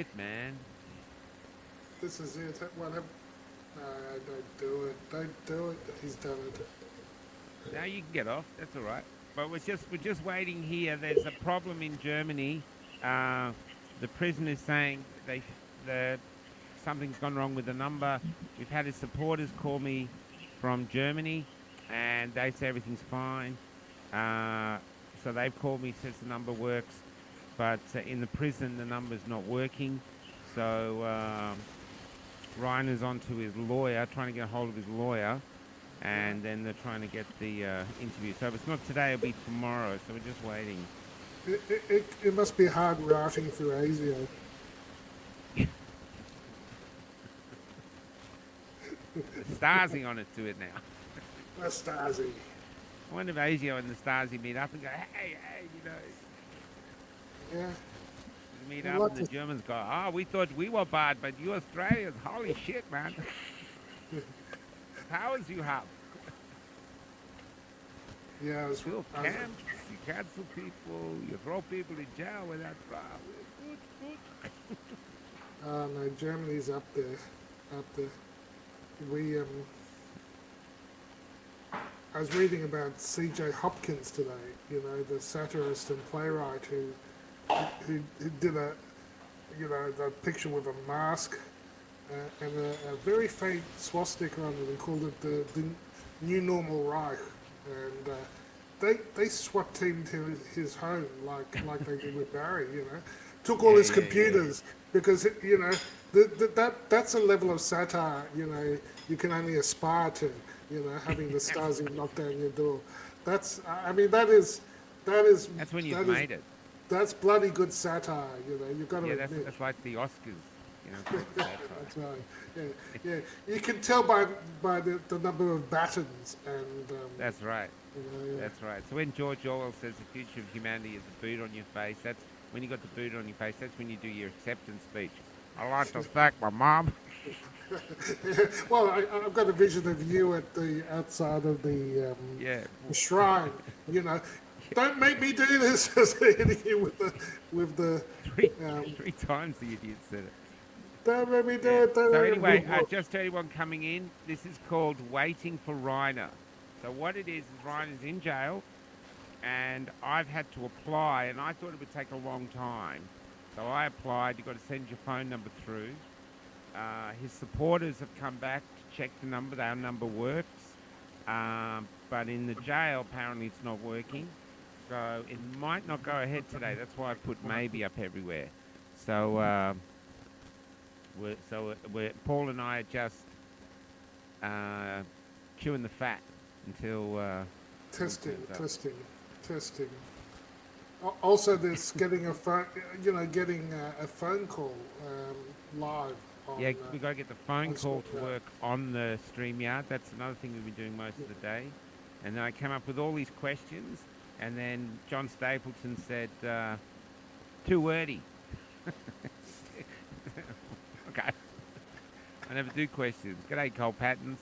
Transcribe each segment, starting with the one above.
it, man. This is it. What have? No, don't do it. Don't do it. He's done it. Now you can get off. That's all right. But we're just waiting here. There's a problem in Germany. Uh, the prison is saying the something's gone wrong with the number. We've had his supporters call me from Germany, and they say everything's fine. Uh, so they've called me, says the number works, but in the prison the number's not working. So Reiner's on to his lawyer, trying to get a hold of his lawyer, and then they're trying to get the interview. So if it's not today, it'll be tomorrow. So we're just waiting. It must be hard writing through ASIO. The Stasi on it to it now. The Stasi. I wonder if Asio and the Stasi meet up and go, hey, Yeah. meet And up, and lots the of Germans go, oh, we thought we were bad, but you Australians, holy shit, man. Powers you have. yeah. Build camps, you cancel people, you throw people in jail without trial. Good, good. No, Germany's up there. Up there. We I was reading about C.J. Hopkins today. You know, the satirist and playwright who did the picture with a mask and a very faint swastika on it and called it the New Normal Reich. And they SWAT teamed his home like they did with Barry. You know, took all Yeah, his yeah, yeah. computers because that's a level of satire. You know, you can only aspire to. You know, having the Stasi knock down your door. I mean, that is That's when you've that is made it. that's bloody good satire. You know, you've got to Yeah, that's admit. that's like the Oscars, for satire. That's right. Yeah, yeah. You can tell by the number of battens and That's right. you know, yeah. That's right. So when George Orwell says the future of humanity is a boot on your face, that's when you got the boot on your face. That's when you do your acceptance speech. I like to thank my mom. Well, I've got a vision of you at the outside of Yeah, the shrine. You know, don't make me do this. As hitting you with the three um, three times the idiot said it. don't make me do Yeah. it. Don't So make anyway, me. just to anyone coming in, this is called waiting for Reiner. So what it is Reiner's in jail, and I've had to apply, and I thought it would take a long time. So I applied. You've got to send your phone number through. His supporters have come back to check the number. Our number works, but in the jail apparently it's not working. So it might not go ahead today. That's why I put maybe up everywhere. So Paul and I are just uh, chewing the fat until someone Testing, turns up. testing, testing. Also, there's getting a phone. You know, getting a phone call live Yeah, we got to get the phone on call to SmackDown. work on the StreamYard. That's another thing we've been doing most of the day. And then I came up with all these questions, and then John Stapleton said, too wordy. Okay. I never do questions. G'day, Cole Pattons.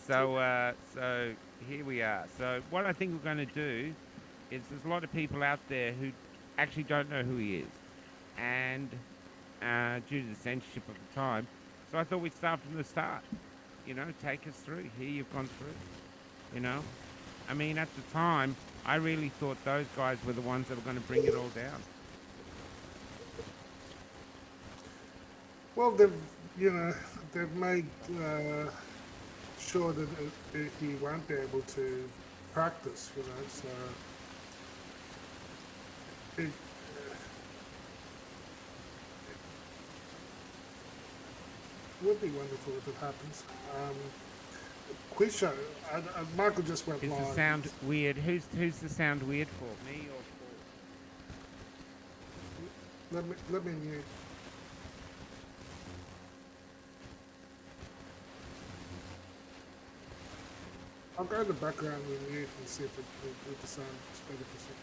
So here we are. So what I think we're going to do is there's a lot of people out there who actually don't know who he is, and due to the censorship of the time, so I thought we'd start from the start. Take us through. Here you've gone through. I mean, at the time, I really thought those guys were the ones that were going to bring it all down. Well, they've made sure that he won't be able to practice. You know, so it would be wonderful if it happens. Quiz show. Michael just went Is the live. sound weird? Who's the sound weird for? Me or Let me mute. I'll go to the background and mute and see if the sound is better for some.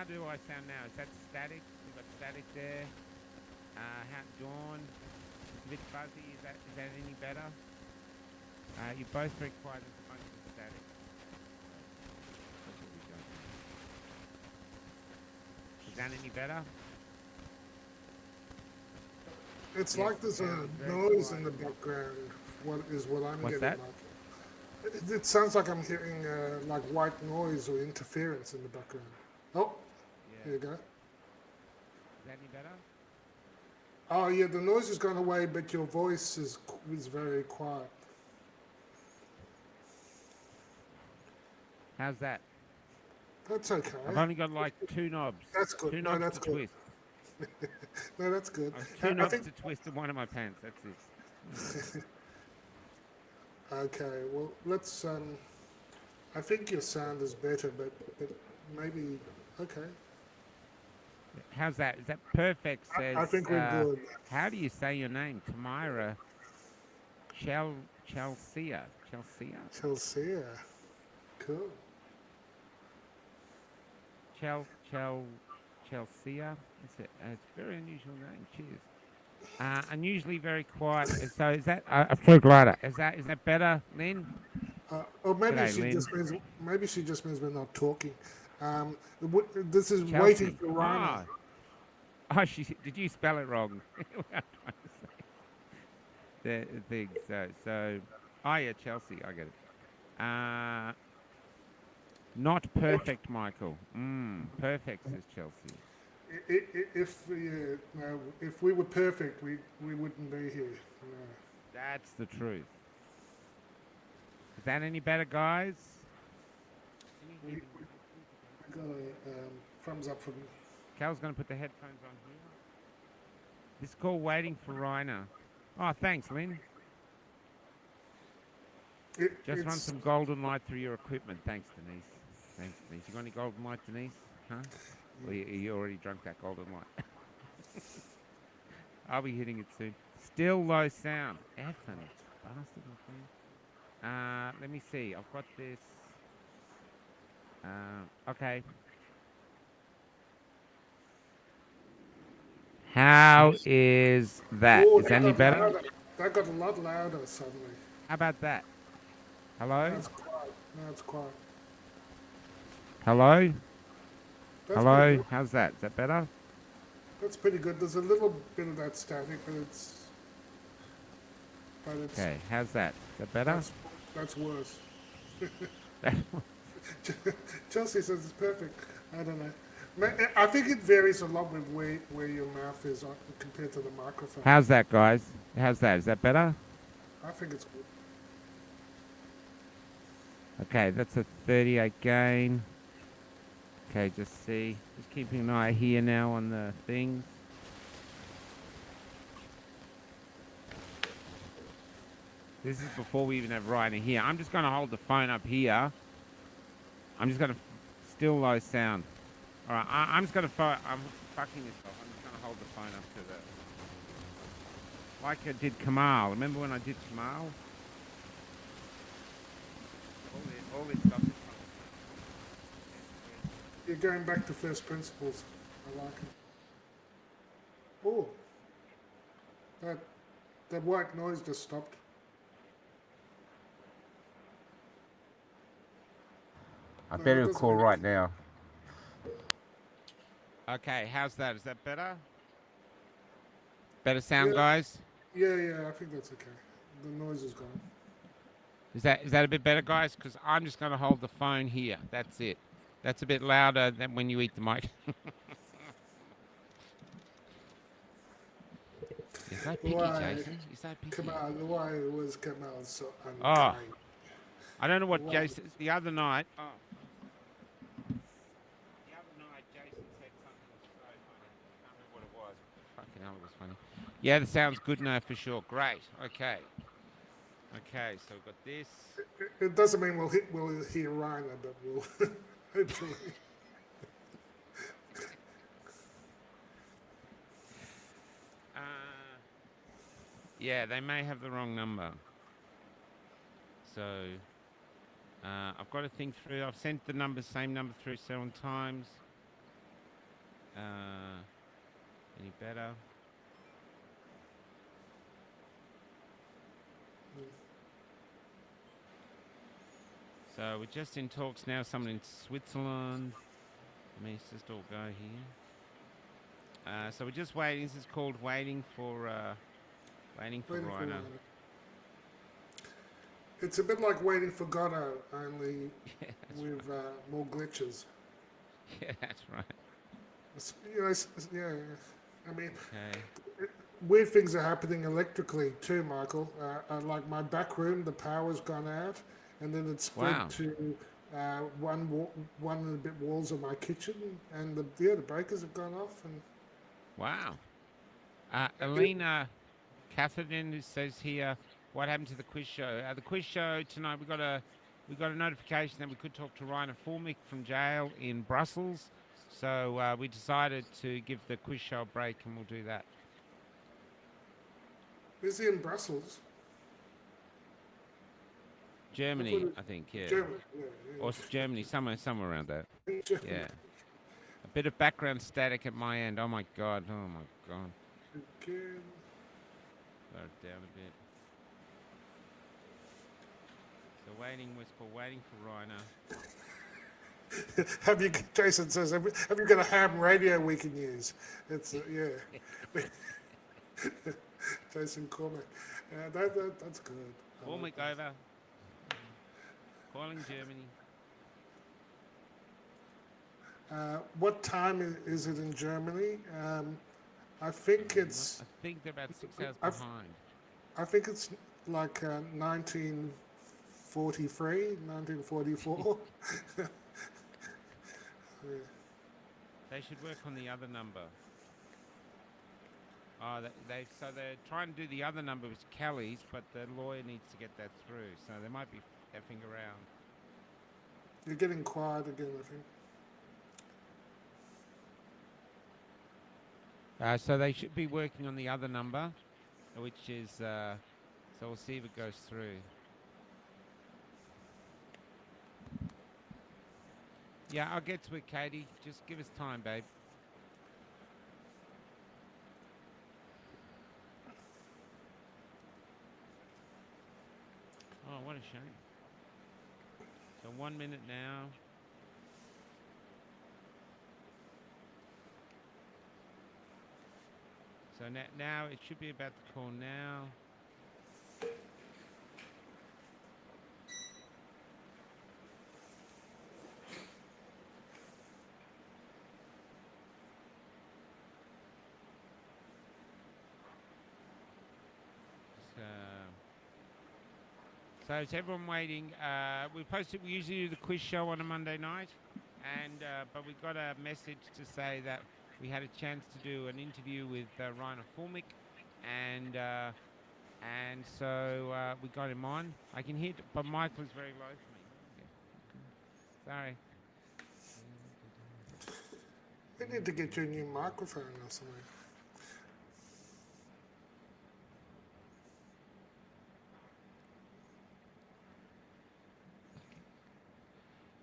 how do I sound now? Is that static? We've got static there. How Dawn? It's a bit fuzzy. Is that any better? You're both very quiet. There's a bunch of static. That's what we got. Is that any better? It's Yes, like there's a sounds very noise in quiet. the background. What I'm What's getting that? like. It sounds like I'm hearing like white noise or interference in the background. Oh, Yeah. here you go. Is that any better? Oh yeah, the noise has gone away, but your voice is very quiet. How's that? That's okay. I've only got like two knobs. That's good. Two No, knobs that's to good. twist. No, that's good. Two I knobs think to twist in one of my pants. That's it. okay. Well, let's. I think your sound is better, but maybe okay. How's that? Is that perfect? Says. I think we're good. How do you say your name? Tamira Chelsea. Chelsea. Cool. Chelsea. It's a very unusual name. Cheers. Unusually very quiet. So is that a flu glider? Is that better, Lynn? Or maybe G'day, Lynn. she just means we're not talking. This is Chelsea. waiting for Reiner. Did you spell it wrong? The thing. So. Oh yeah, Chelsea. I get it. Not perfect, Michael. Perfect, says Chelsea. If we were perfect, we wouldn't be here. No. That's the truth. Is that any better, guys? We got a thumbs up from. Cal's going to put the headphones on here. This call waiting for Reiner. Oh, thanks, Lynn. Just run some golden light through your equipment. Thanks, Denise. You got any golden light, Denise? Huh? Or you already drunk that golden light? I'll be hitting it soon. Still low sound. Effing bastard, my friend. Let me see. I've got this. Okay. How is that? Oh, Is that any better? That got a lot louder suddenly. How about that? Hello? Now it's quiet. Now it's quiet. Hello? That's Hello? pretty good. How's that? Is that better? That's pretty good. There's a little bit of that static, but it's. Okay, how's that? Is that better? That's worse. Chelsea says it's perfect. I don't know. I think it varies a lot with where your mouth is compared to the microphone. How's that, guys? How's that? Is that better? I think it's good. Okay, that's a 38 gain. Okay, just keeping an eye here now on the things. This is before we even have Reiner here. I'm just going to hold the phone up here. I'm just going to still low sound. All right, I'm just going to I'm fucking this off. I'm just going to hold the phone up to the like I did Kamal. Remember when I did Kamal? All this stuff is You're going back to first principles. I like it. Oh, that white noise just stopped. I better call right now. Okay, how's that? Is that better? Better sound, Yeah. guys? Yeah, I think that's okay. The noise is gone. Is that a bit better, guys? Because I'm just going to hold the phone here. That's it. That's a bit louder than when you eat the mic. You're so picky, Why? Jason. You're so picky. Kamal, why was Kamal so Oh, unkind? I don't know what Why? Jason... The other night... Oh. The other night, Jason said something that was so funny. I can't remember what it was. Fucking hell, it was funny. Yeah, that sounds good now for sure. Great. Okay. Okay, so we've got this. It doesn't mean we'll hear Reiner, but we'll hopefully. Yeah, they may have the wrong number. So, I've got to think through. I've sent the same number through 7 times. Any better? So we're just in talks now. Someone in Switzerland. Let me just all go here. So we're just waiting. This is called waiting for Waiting for Reiner. Reiner. It's a bit like waiting for Godot, only Yeah, that's with more glitches. Yeah, that's right. You know, yeah. I mean, Okay. weird things are happening electrically too, Michael. Like my back room, the power's gone out, and then it's spread Wow. to one and a bit walls of my kitchen, and the breakers have gone off. And Wow. Elena Catherine says here, what happened to the quiz show? The quiz show tonight, we got a notification that we could talk to Reiner Fullmich from jail in Brussels. So we decided to give the quiz show a break, and we'll do that. is he in Brussels? Germany, I think, yeah. Germany, yeah. Or Germany, somewhere around that. Germany. Yeah. A bit of background static at my end. Oh my god. Again. Slow it down a bit. So waiting for Reiner. Jason says, have you got a ham radio we can use? It's yeah. Jason Cormack. That's good. Fullmich over. Calling Germany. What time is it in Germany? I think it's. I think they're about 6 hours behind. I think it's like 1943, 1944. Yeah. They should work on the other number. Oh, so they're trying to do the other number, which is Kelly's, but the lawyer needs to get that through. So they might be effing around. You're getting quiet again, I think. So they should be working on the other number, which is, so we'll see if it goes through. Yeah, I'll get to it, Katie. Just give us time, babe. Oh, what a shame. So 1 minute now. So now it should be about to call now. So is everyone waiting? We usually do the quiz show on a Monday night, and but we got a message to say that we had a chance to do an interview with Reiner Fullmich, and so we got him on. I can hear, but Michael is very low for me. Sorry. We need to get you a new microphone or something.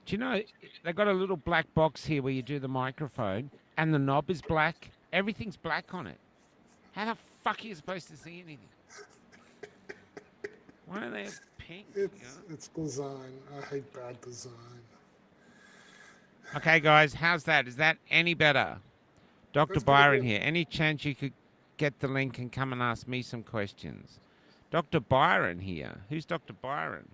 Do you know, they got a little black box here where you do the microphone, and the knob is black. Everything's black on it. How the fuck are you supposed to see anything? Why are they pink? It's design. I hate bad design. Okay, guys, how's that? Is that any better? Dr. That's Byron good. here. Any chance you could get the link and come and ask me some questions? Dr. Byron here. Who's Dr. Byron?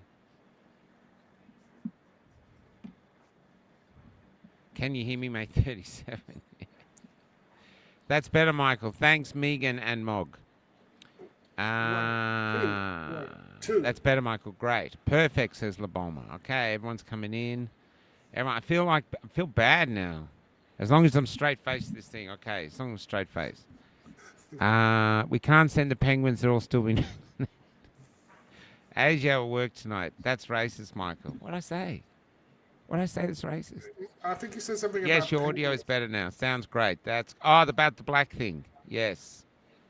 Can you hear me, mate? 37. That's better, Michael. Thanks, Megan and Mog. Two. That's better, Michael. Great. Perfect, says Laboma. Okay, everyone's coming in. I feel bad now. As long as I'm straight faced this thing. Okay, as long as I'm straight faced. We can't send the penguins. They're all still being. Asia will work tonight. That's racist, Michael. What'd I say? What did I say that's racist? I think you said something about. Yes, your audio is better now. Sounds great. About the black thing. Yes.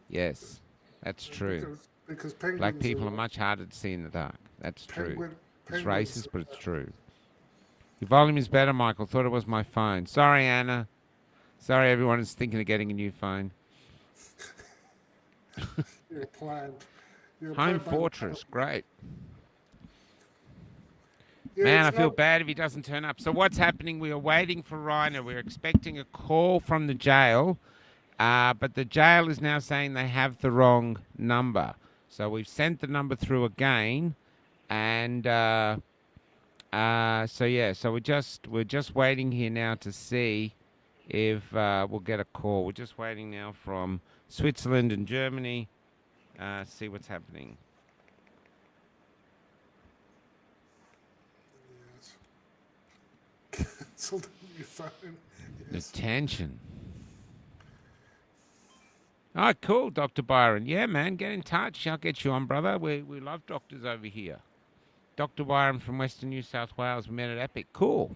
That's true. Because penguins Black people are much harder to see in the dark. That's true. It's racist, but it's true. Your volume is better, Michael. Thought it was my phone. Sorry, Anna. Sorry, everyone is thinking of getting a new phone. You're planned. You're Home planned by the Fortress, great. Yeah, Man, I it's feel not. bad if he doesn't turn up. So what's happening? We are waiting for Reiner. We're expecting a call from the jail, but the jail is now saying they have the wrong number. So we've sent the number through again, and so yeah. So we're just waiting here now to see if we'll get a call. We're just waiting now from Switzerland and Germany. See what's happening. Yes. Cancelled your phone. The Yes. tension. Oh, cool, Dr. Byron. Yeah, man, get in touch. I'll get you on, brother. We love doctors over here. Dr. Byron from Western New South Wales. We met at Epic. Cool.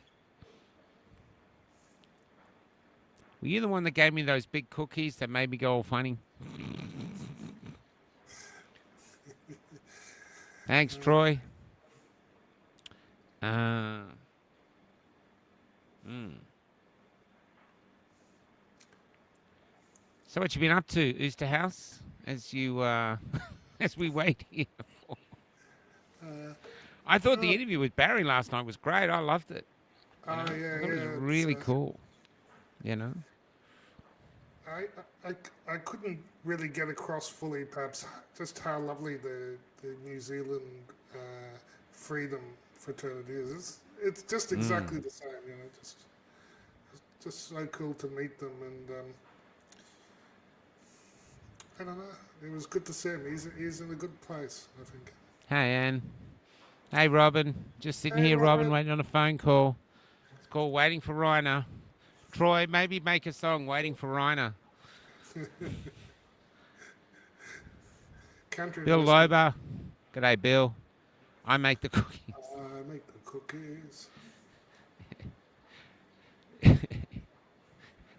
Were you the one that gave me those big cookies that made me go all funny? Thanks, Troy. Mm. So what you been up to, Oosterhouse, as you as we wait here for? I thought the interview with Barry last night was great. I loved it. You know? Oh I yeah, thought it was yeah. really cool. You know. I couldn't really get across fully, perhaps, just how lovely the New Zealand freedom fraternity is. It's just exactly the same, you know. Just so cool to meet them, and I don't know. It was good to see him. He's in a good place, I think. Hey, Anne. Hey, Robin. Just sitting Hey, here, Robin, Robert. waiting on a phone call. It's called Waiting for Reiner. Troy, maybe make a song, Waiting for Reiner. Country Bill whiskey. Lober. G'day, Bill. I make the cookies. I make the cookies.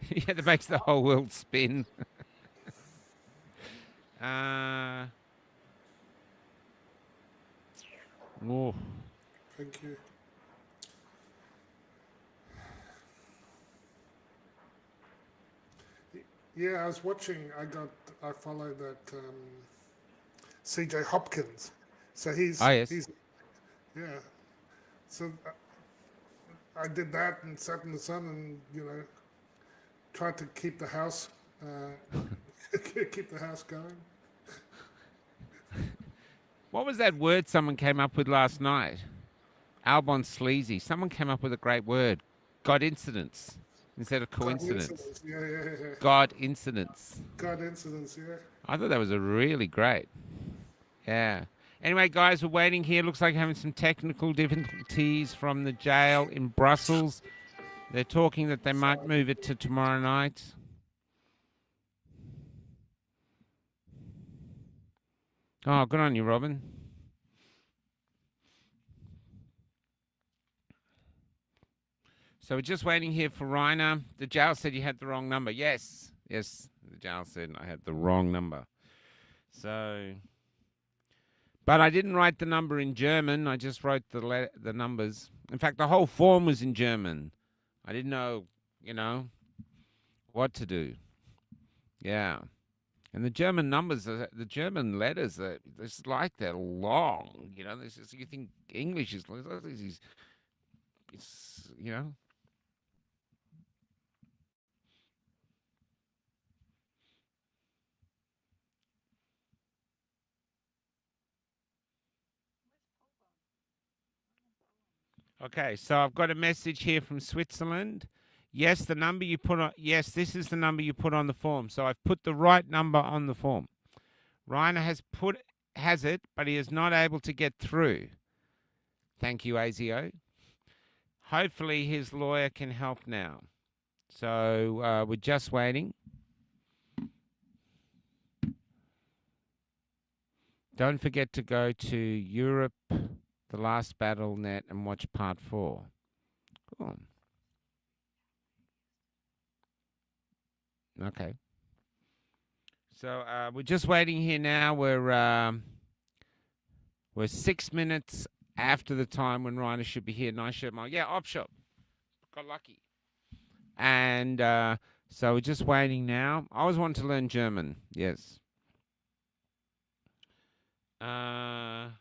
Yeah, that makes the whole world spin. Oh. Thank you. Yeah, I was watching. I followed that CJ Hopkins. So Oh, yes. he's yeah. So I did that and sat in the sun and tried to keep the house keep the house going. What was that word someone came up with last night? Albon Sleazy. Someone came up with a great word. God incidence instead of coincidence. Yeah, yeah, yeah. God incidence. God incidents, yeah. I thought that was a really great. Yeah. Anyway, guys, we're waiting here. Looks like having some technical difficulties from the jail in Brussels. They're talking that they might move it to tomorrow night. Oh, good on you, Robin. So we're just waiting here for Reiner. The jail said you had the wrong number. Yes. Yes, the jail said I had the wrong number. So, but I didn't write the number in German. I just wrote the numbers. In fact, the whole form was in German. I didn't know, what to do. Yeah. And the German numbers, the German letters, it's like they're long. You think English is, it's. Okay, so I've got a message here from Switzerland. Yes, the number you put on. Yes, this is the number you put on the form. So I've put the right number on the form. Reiner has it, but he is not able to get through. Thank you, ASIO. Hopefully his lawyer can help now. So we're just waiting. Don't forget to go to Europe, The Last Battle Net, and watch part 4. Cool. Okay. So we're just waiting here now. We're 6 minutes after the time when Reiner should be here. Nice shirt, Mike. Yeah, op shop. Got lucky. And So we're just waiting now. I always wanted to learn German. Yes. Backstory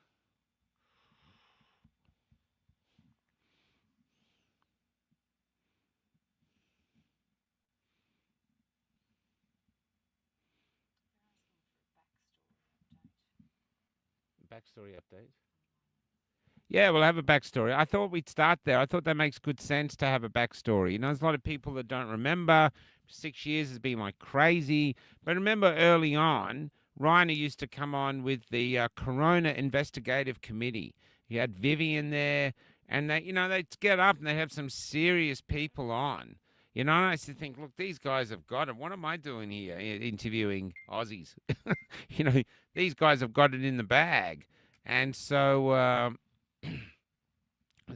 update. Yeah, we'll have a backstory. I thought we'd start there. I thought that makes good sense to have a backstory. You know, there's a lot of people that don't remember. 6 years has been like crazy. But remember early on, Reiner used to come on with the Corona Investigative Committee. He had Vivian there, and they'd get up and they'd have some serious people on. You know, and I used to think, look, these guys have got it. What am I doing here interviewing Aussies? These guys have got it in the bag. And so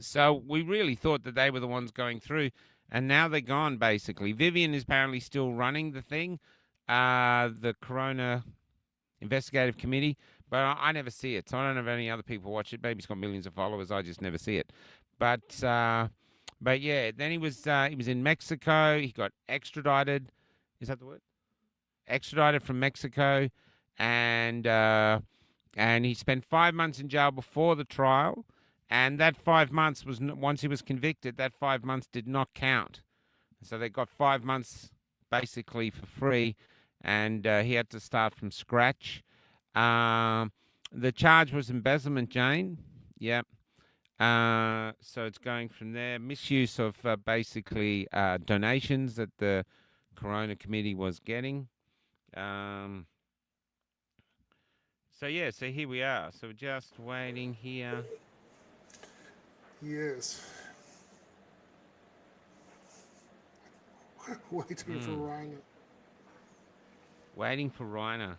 so we really thought that they were the ones going through, and now they're gone, basically. Vivian is apparently still running the thing, the Corona Investigative Committee, but I never see it, so I don't know if any other people watch it. Maybe it's got millions of followers. I just never see it. But yeah, then he was in Mexico. He got extradited. Is that the word? Extradited from Mexico, and he spent 5 months in jail before the trial. And that 5 months was, once he was convicted, that 5 months did not count. So they got 5 months basically for free, and he had to start from scratch. The charge was embezzlement, Jane. Yep. So it's going from there. Misuse of basically donations that the Corona Committee was getting. So yeah, so here we are. So just waiting here. Yes. Waiting for Reiner. Waiting for Reiner.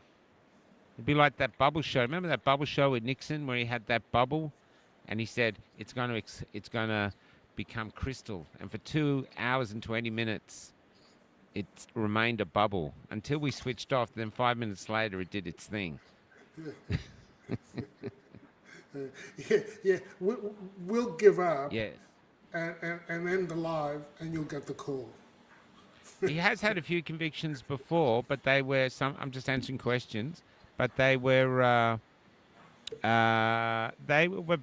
It'd be like that bubble show. Remember that bubble show with Nixon where he had that bubble, and he said it's going to become crystal. And for 2 hours and 20 minutes, it remained a bubble until we switched off. Then 5 minutes later, it did its thing. Yeah. We'll give up. Yes. And end the live, and you'll get the call. He has had a few convictions before, but they were I'm just answering questions, but they were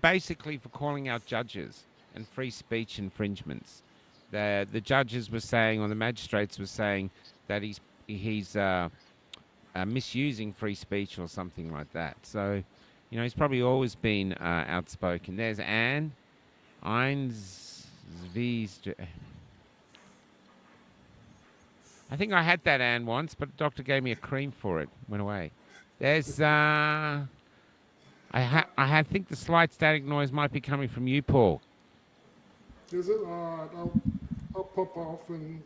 basically for calling out judges and free speech infringements. The judges were saying, or the magistrates were saying, that he's misusing free speech or something like that. So, he's probably always been outspoken. There's Anne. I think I had that Anne once, but the doctor gave me a cream for it. Went away. There's I think the slight static noise might be coming from you, Paul. Is it? All right, I'll pop off and.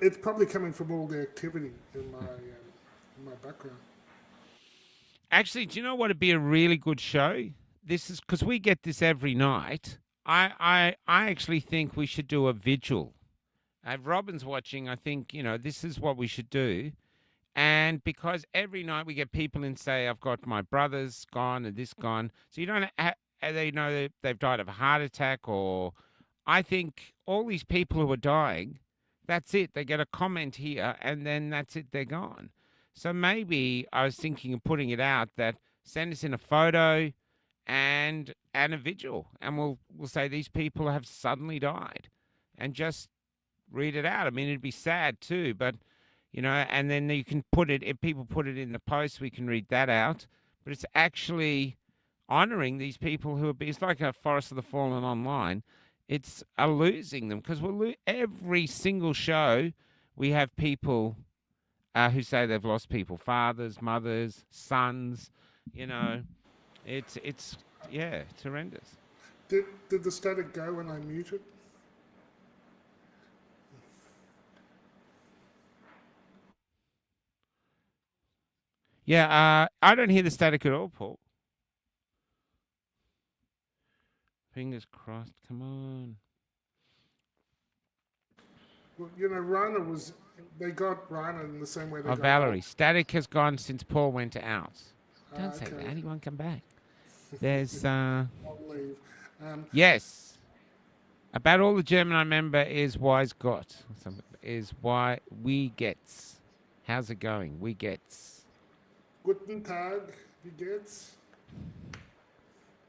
It's probably coming from all the activity in my background. Actually, do you know what would be a really good show? This is because we get this every night. I actually think we should do a vigil. If Robin's watching, I think, this is what we should do. And because every night we get people in say, I've got my brother's gone and this gone. So you don't they know that they've died of a heart attack, or I think all these people who are dying, that's it. They get a comment here and then that's it. They're gone. So maybe I was thinking of putting it out that send us in a photo and a vigil, and we'll say these people have suddenly died, and just read it out. I mean, it'd be sad too, but and then you can put it. If people put it in the post, we can read that out. But it's actually honouring these people who are. It's like a Forest of the Fallen online. It's losing them because every single show we have people who say they've lost people, fathers, mothers, sons. It's horrendous. Did the static go when I muted? Yeah, I don't hear the static at all, Paul. Fingers crossed. Come on. Well, they got Reiner in the same way they got Valerie, static has gone since Paul went out. Don't say okay. that. He won't come back. There's I'll leave. yes. About all the German I remember is wise Gott. Is why we gets. How's it going? We gets. Guten Tag, wie geht's?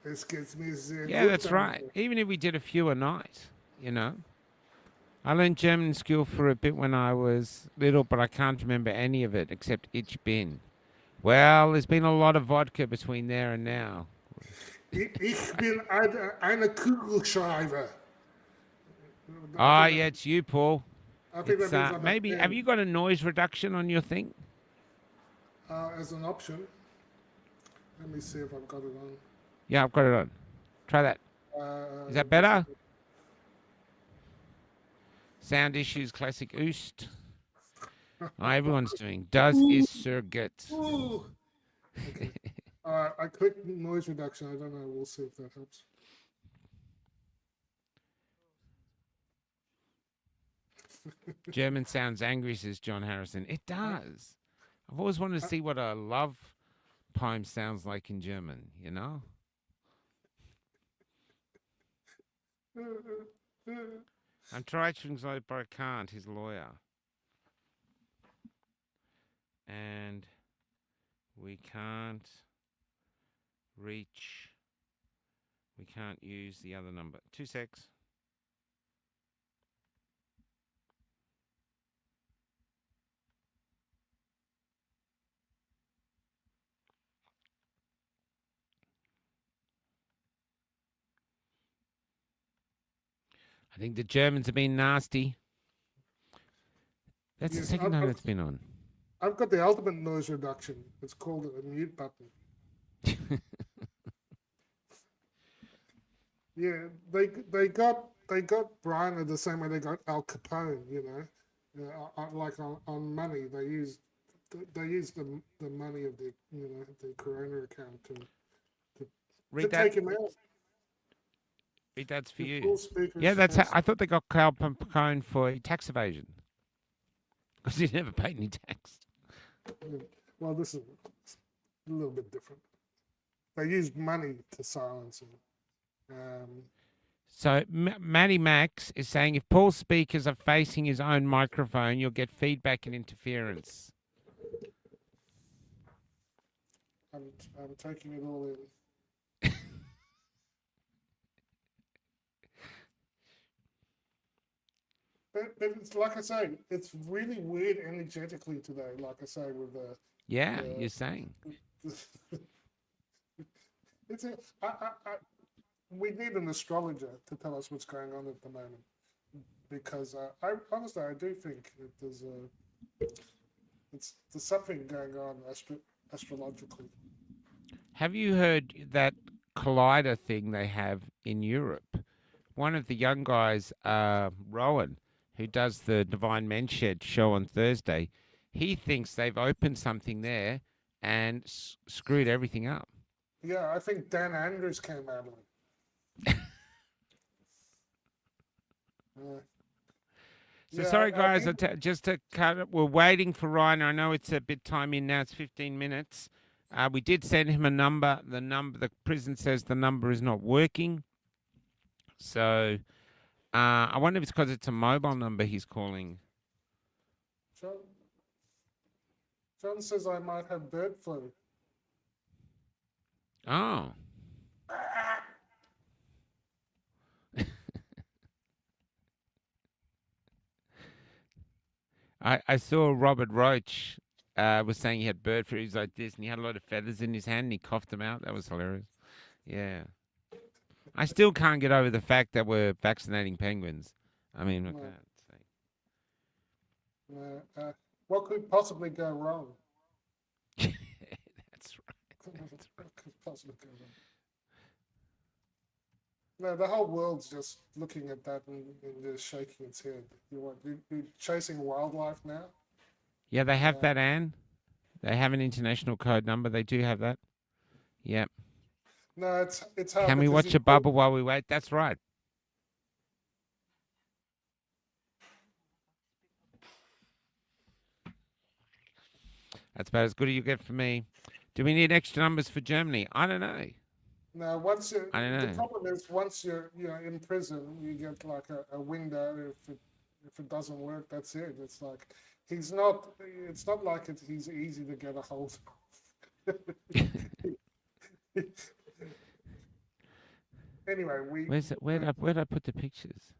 Es geht's mir sehr Yeah, gut, that's right. danke. Even if we did a few a night, you know. I learned German in school for a bit when I was little, but I can't remember any of it except Ich bin. Well, there's been a lot of vodka between there and now. Ich bin eine Kugelschreiber. I Ah, think yeah, that, it's you, Paul. I think It's that means I'm a maybe. Have pen you got a noise reduction on your thing? as an option. Let me see if I've got it on. Yeah, I've got it on. Try that. Is that better? Sound issues, classic Oost. Oh, everyone's doing. Das ist sehr gut. Ooh. Okay. I clicked noise reduction. I don't know. We'll see if that helps. German sounds angry, says John Harrison. It does. I've always wanted to see what a love poem sounds like in German, you know? I'm trying to but I can't, his lawyer. And we can't use the other number. 2 secs. I think the Germans have been nasty. That's the Yes, second time it's been on. I've got the ultimate noise reduction. It's called a mute button. Yeah, they got Reiner the same way they got Al Capone. You know, like on money, they used the money of the the Corona account to Read take that. him out. Read that's for The you. full speakers Yeah, that's. has- I thought they got Al Capone for tax evasion because he never paid any tax. well, this is a little bit different. They used money to silence him. So Matty Max is saying if Paul's speakers are facing his own microphone, you'll get feedback and interference. I'm taking it all in. But it's like I say, it's really weird energetically today. Like I say, with the Yeah, you're saying. it's a, we need an astrologer to tell us what's going on at the moment, because I honestly I do think that there's something going on astrologically. Have you heard that collider thing they have in Europe? One of the young guys, Rowan, who does the Divine Men Shed show on Thursday, he thinks they've opened something there and screwed everything up. Yeah, I think Dan Andrews came out of it. So Yeah, sorry, I guys. think- Just to cut it, we're waiting for Reiner. I know it's a bit time in now. It's 15 minutes. We did send him a number. The prison says the number is not working. So I wonder if it's because it's a mobile number he's calling. John says I might have bird flu. Oh. I saw Robert Roach was saying he had bird flu. He's like this, and he had a lot of feathers in his hand, and he coughed them out. That was hilarious. Yeah. I still can't get over the fact that we're vaccinating penguins. I mean, I No. can't say. What could possibly go wrong? That's right. What could possibly go wrong? No, the whole world's just looking at that and just shaking its head. You're chasing wildlife now? Yeah, they have that, Anne. They have an international code number. They do have that. Yep. No, it's hard. Can we because watch a bubble while we wait? That's right. That's about as good as you get for me. Do we need extra numbers for Germany? I don't know. Now, once you, I don't the know. problem is once you're in prison, you get like a window. If it doesn't work, that's it. It's like he's not. It's not like he's easy to get a hold of. Anyway, Where's it? Where'd I put the pictures?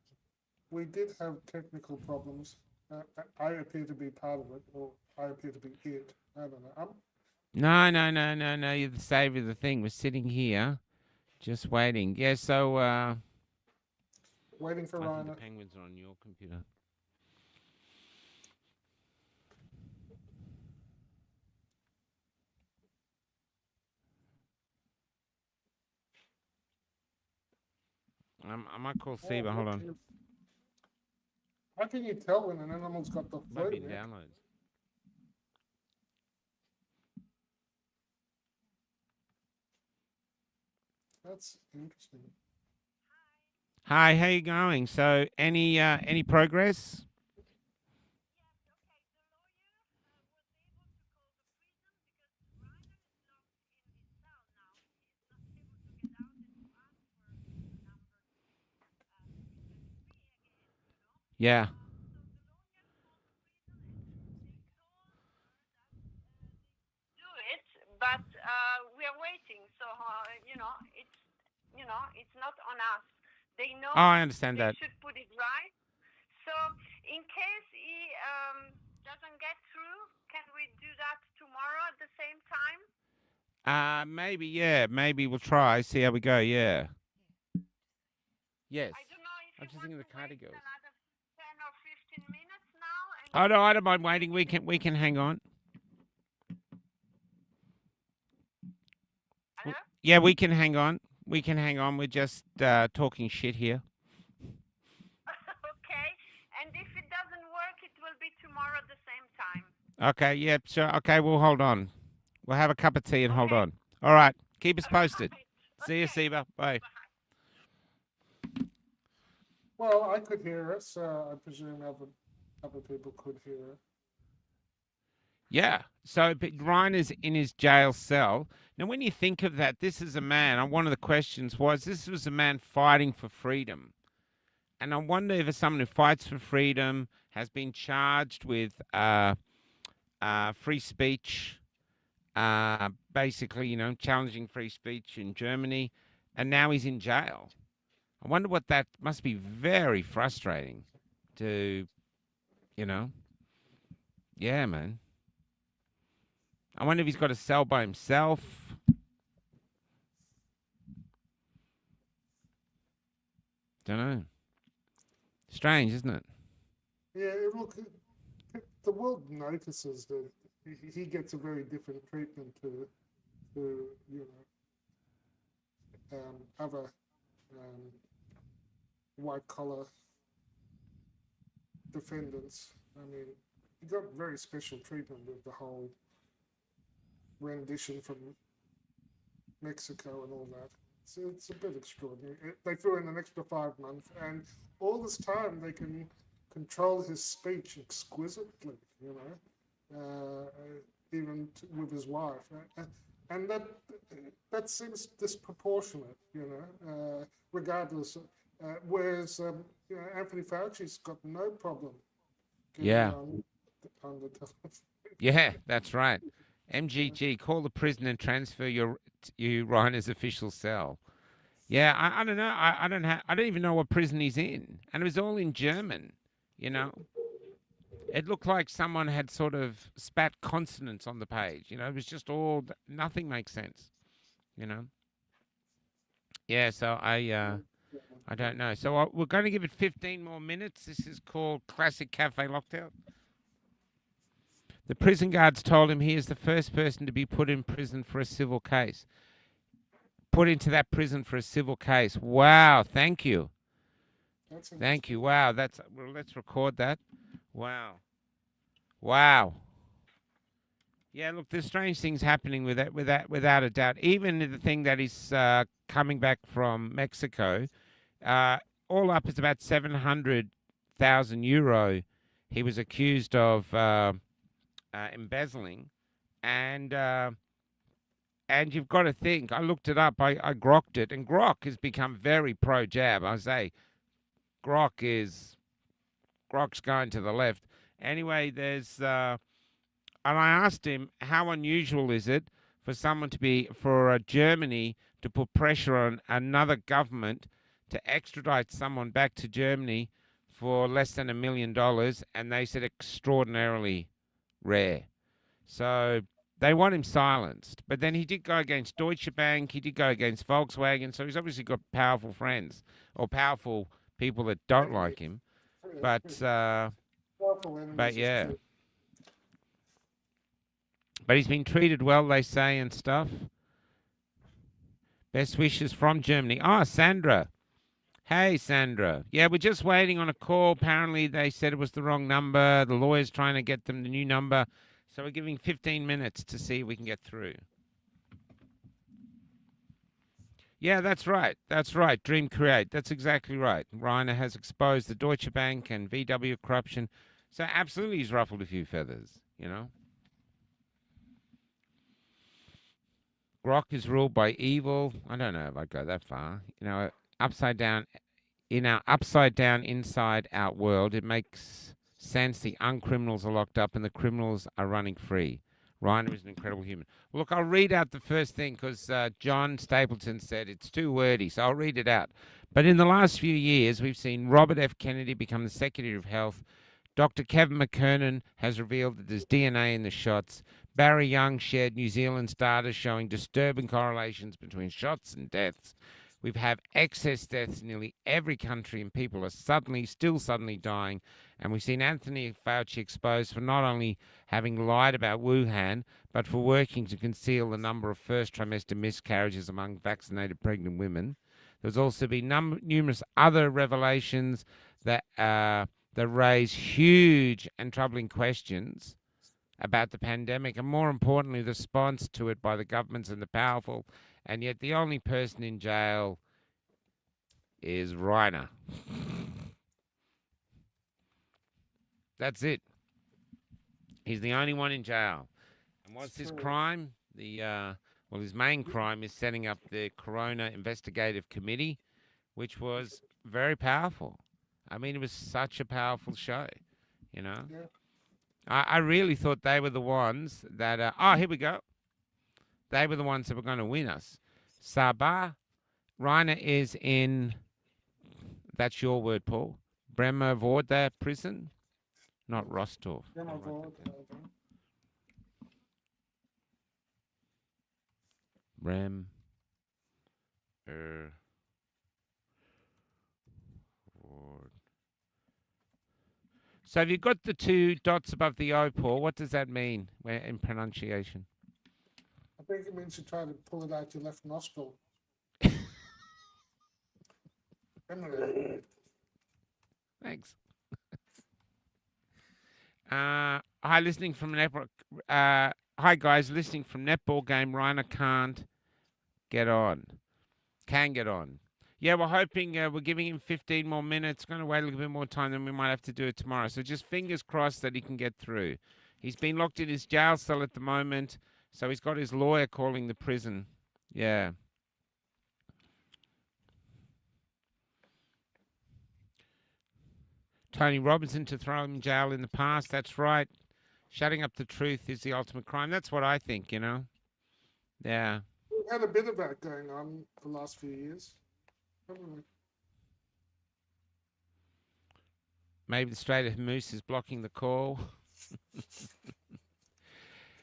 we did have technical problems. I appear to be part of it, or I appear to be it. I don't know. I'm No. You're the savior of the thing. We're sitting here, just waiting. Yeah. So waiting for I think the Reiner. penguins are on your computer. I might call Oh, Seba. Hold look, on. how can you tell when an animal's got the Might flu, be in Nick? downloads. That's interesting. Hi, how you going? So, any progress? Yeah. Do it, but we are waiting. So it's not on us. They Oh, know I understand they that. should put it right. So in case he doesn't get through, can we do that tomorrow at the same time? Maybe, yeah, maybe we'll try. See how we go. Yeah. Yes. I don't know if I'm you just want thinking to of the wait cardigans. another 10 or 15 minutes now, and Oh then no, we I don't can mind see. waiting. We can hang on. Hello? Yeah, we can hang on. We can hang on. We're just talking shit here. Okay. And if it doesn't work, it will be tomorrow at the same time. Okay, yeah, sure. Okay, we'll hold on. We'll have a cup of tea and hold Okay. on. All right. Keep us posted. Right. See you, Okay. Seba. Bye. Bye. Well, I could hear it, so I presume other people could hear it. Yeah. So but Reiner's in his jail cell. Now, when you think of that, this is a man. One of the questions was this was a man fighting for freedom. And I wonder if someone who fights for freedom has been charged with free speech, basically, challenging free speech in Germany, and now he's in jail. I wonder what that must be very frustrating to, you know. Yeah, man. I wonder if he's got a cell by himself. Don't know. Strange, isn't it? Yeah, look, the world notices that he gets a very different treatment to other white collar defendants. I mean, he got very special treatment with the whole rendition from Mexico and all that. So it's a bit extraordinary. They threw in an extra 5 months, and all this time they can control his speech exquisitely, even with his wife. And that seems disproportionate, regardless. Whereas Anthony Fauci's got no problem getting Yeah. on the telephone. Yeah, that's right. MGG, call the prison and transfer you Reiner's official cell. Yeah, I don't know. I don't even know what prison he's in. And it was all in German, you know. It looked like someone had sort of spat consonants on the page. It was just all nothing makes sense, you know. Yeah, so I don't know. So we're going to give it 15 more minutes. This is called Classic Cafe Lockdown. The prison guards told him he is the first person to be put in prison for a civil case. Put into that prison for a civil case. Wow, thank you. Thank you. Wow, well, let's record that. Wow. Wow. Yeah, look, there's strange things happening with that, without a doubt. Even the thing that is coming back from Mexico, all up is about 700,000 euro. He was accused of embezzling, and And you've got to think, I looked it up, I grokked it, and Grok has become very pro-jab. I say Grok's going to the left. Anyway, and I asked him, how unusual is it for Germany to put pressure on another government to extradite someone back to Germany for less than $1 million? And they said extraordinarily rare. So they want him silenced. But then he did go against Deutsche Bank. He did go against Volkswagen. So he's obviously got powerful friends or powerful people that don't like him. But yeah. But he's been treated well, they say, and stuff. Best wishes from Germany. Oh, Sandra. Hey, Sandra. Yeah, we're just waiting on a call. Apparently, they said it was the wrong number. The lawyer's trying to get them the new number. So we're giving 15 minutes to see if we can get through. Yeah, that's right. That's right. Dream Create. That's exactly right. Reiner has exposed the Deutsche Bank and VW corruption. So absolutely he's ruffled a few feathers, you know. Grok is ruled by evil. I don't know if I'd go that far. You know, upside down, in our upside down, inside out world, it makes sense the uncriminals are locked up and the criminals are running free. Reiner is an incredible human. Look, I'll read out the first thing because John Stapleton said it's too wordy, so I'll read it out. But in the last few years, we've seen Robert F. Kennedy become the Secretary of Health. Dr. Kevin McKernan has revealed that there's DNA in the shots. Barry Young shared New Zealand's data showing disturbing correlations between shots and deaths. We've had excess deaths in nearly every country, and people are still suddenly dying. And we've seen Anthony Fauci exposed for not only having lied about Wuhan, but for working to conceal the number of first trimester miscarriages among vaccinated pregnant women. There's also been numerous other revelations that raise huge and troubling questions about the pandemic, and more importantly, the response to it by the governments and the powerful. And yet the only person in jail is Reiner. That's it. He's the only one in jail. And what's his crime? His main crime is setting up the Corona Investigative Committee, which was very powerful. I mean, it was such a powerful show, you know. Yeah. I really thought they were the ones that... here we go. They were the ones that were going to win us. Sabah. Reiner is in... That's your word, Paul. Bremervorde prison. Not Rostov. Brem. So have you got the two dots above the O, Paul? What does that mean in pronunciation? I think it means you're trying to pull it out your left nostril. Thanks. Hi, listening from network. Hi, guys, listening from netball game. Reiner can't get on. Can get on. Yeah, we're hoping we're giving him 15 more minutes. Going to wait a little bit more time, then we might have to do it tomorrow. So just fingers crossed that he can get through. He's been locked in his jail cell at the moment, so he's got his lawyer calling the prison. Yeah. Tony Robinson to throw him in jail in the past. That's right. Shutting up the truth is the ultimate crime. That's what I think, you know. Yeah. We've had a bit of that going on the last few years. Maybe the Strait of Hormuz is blocking the call.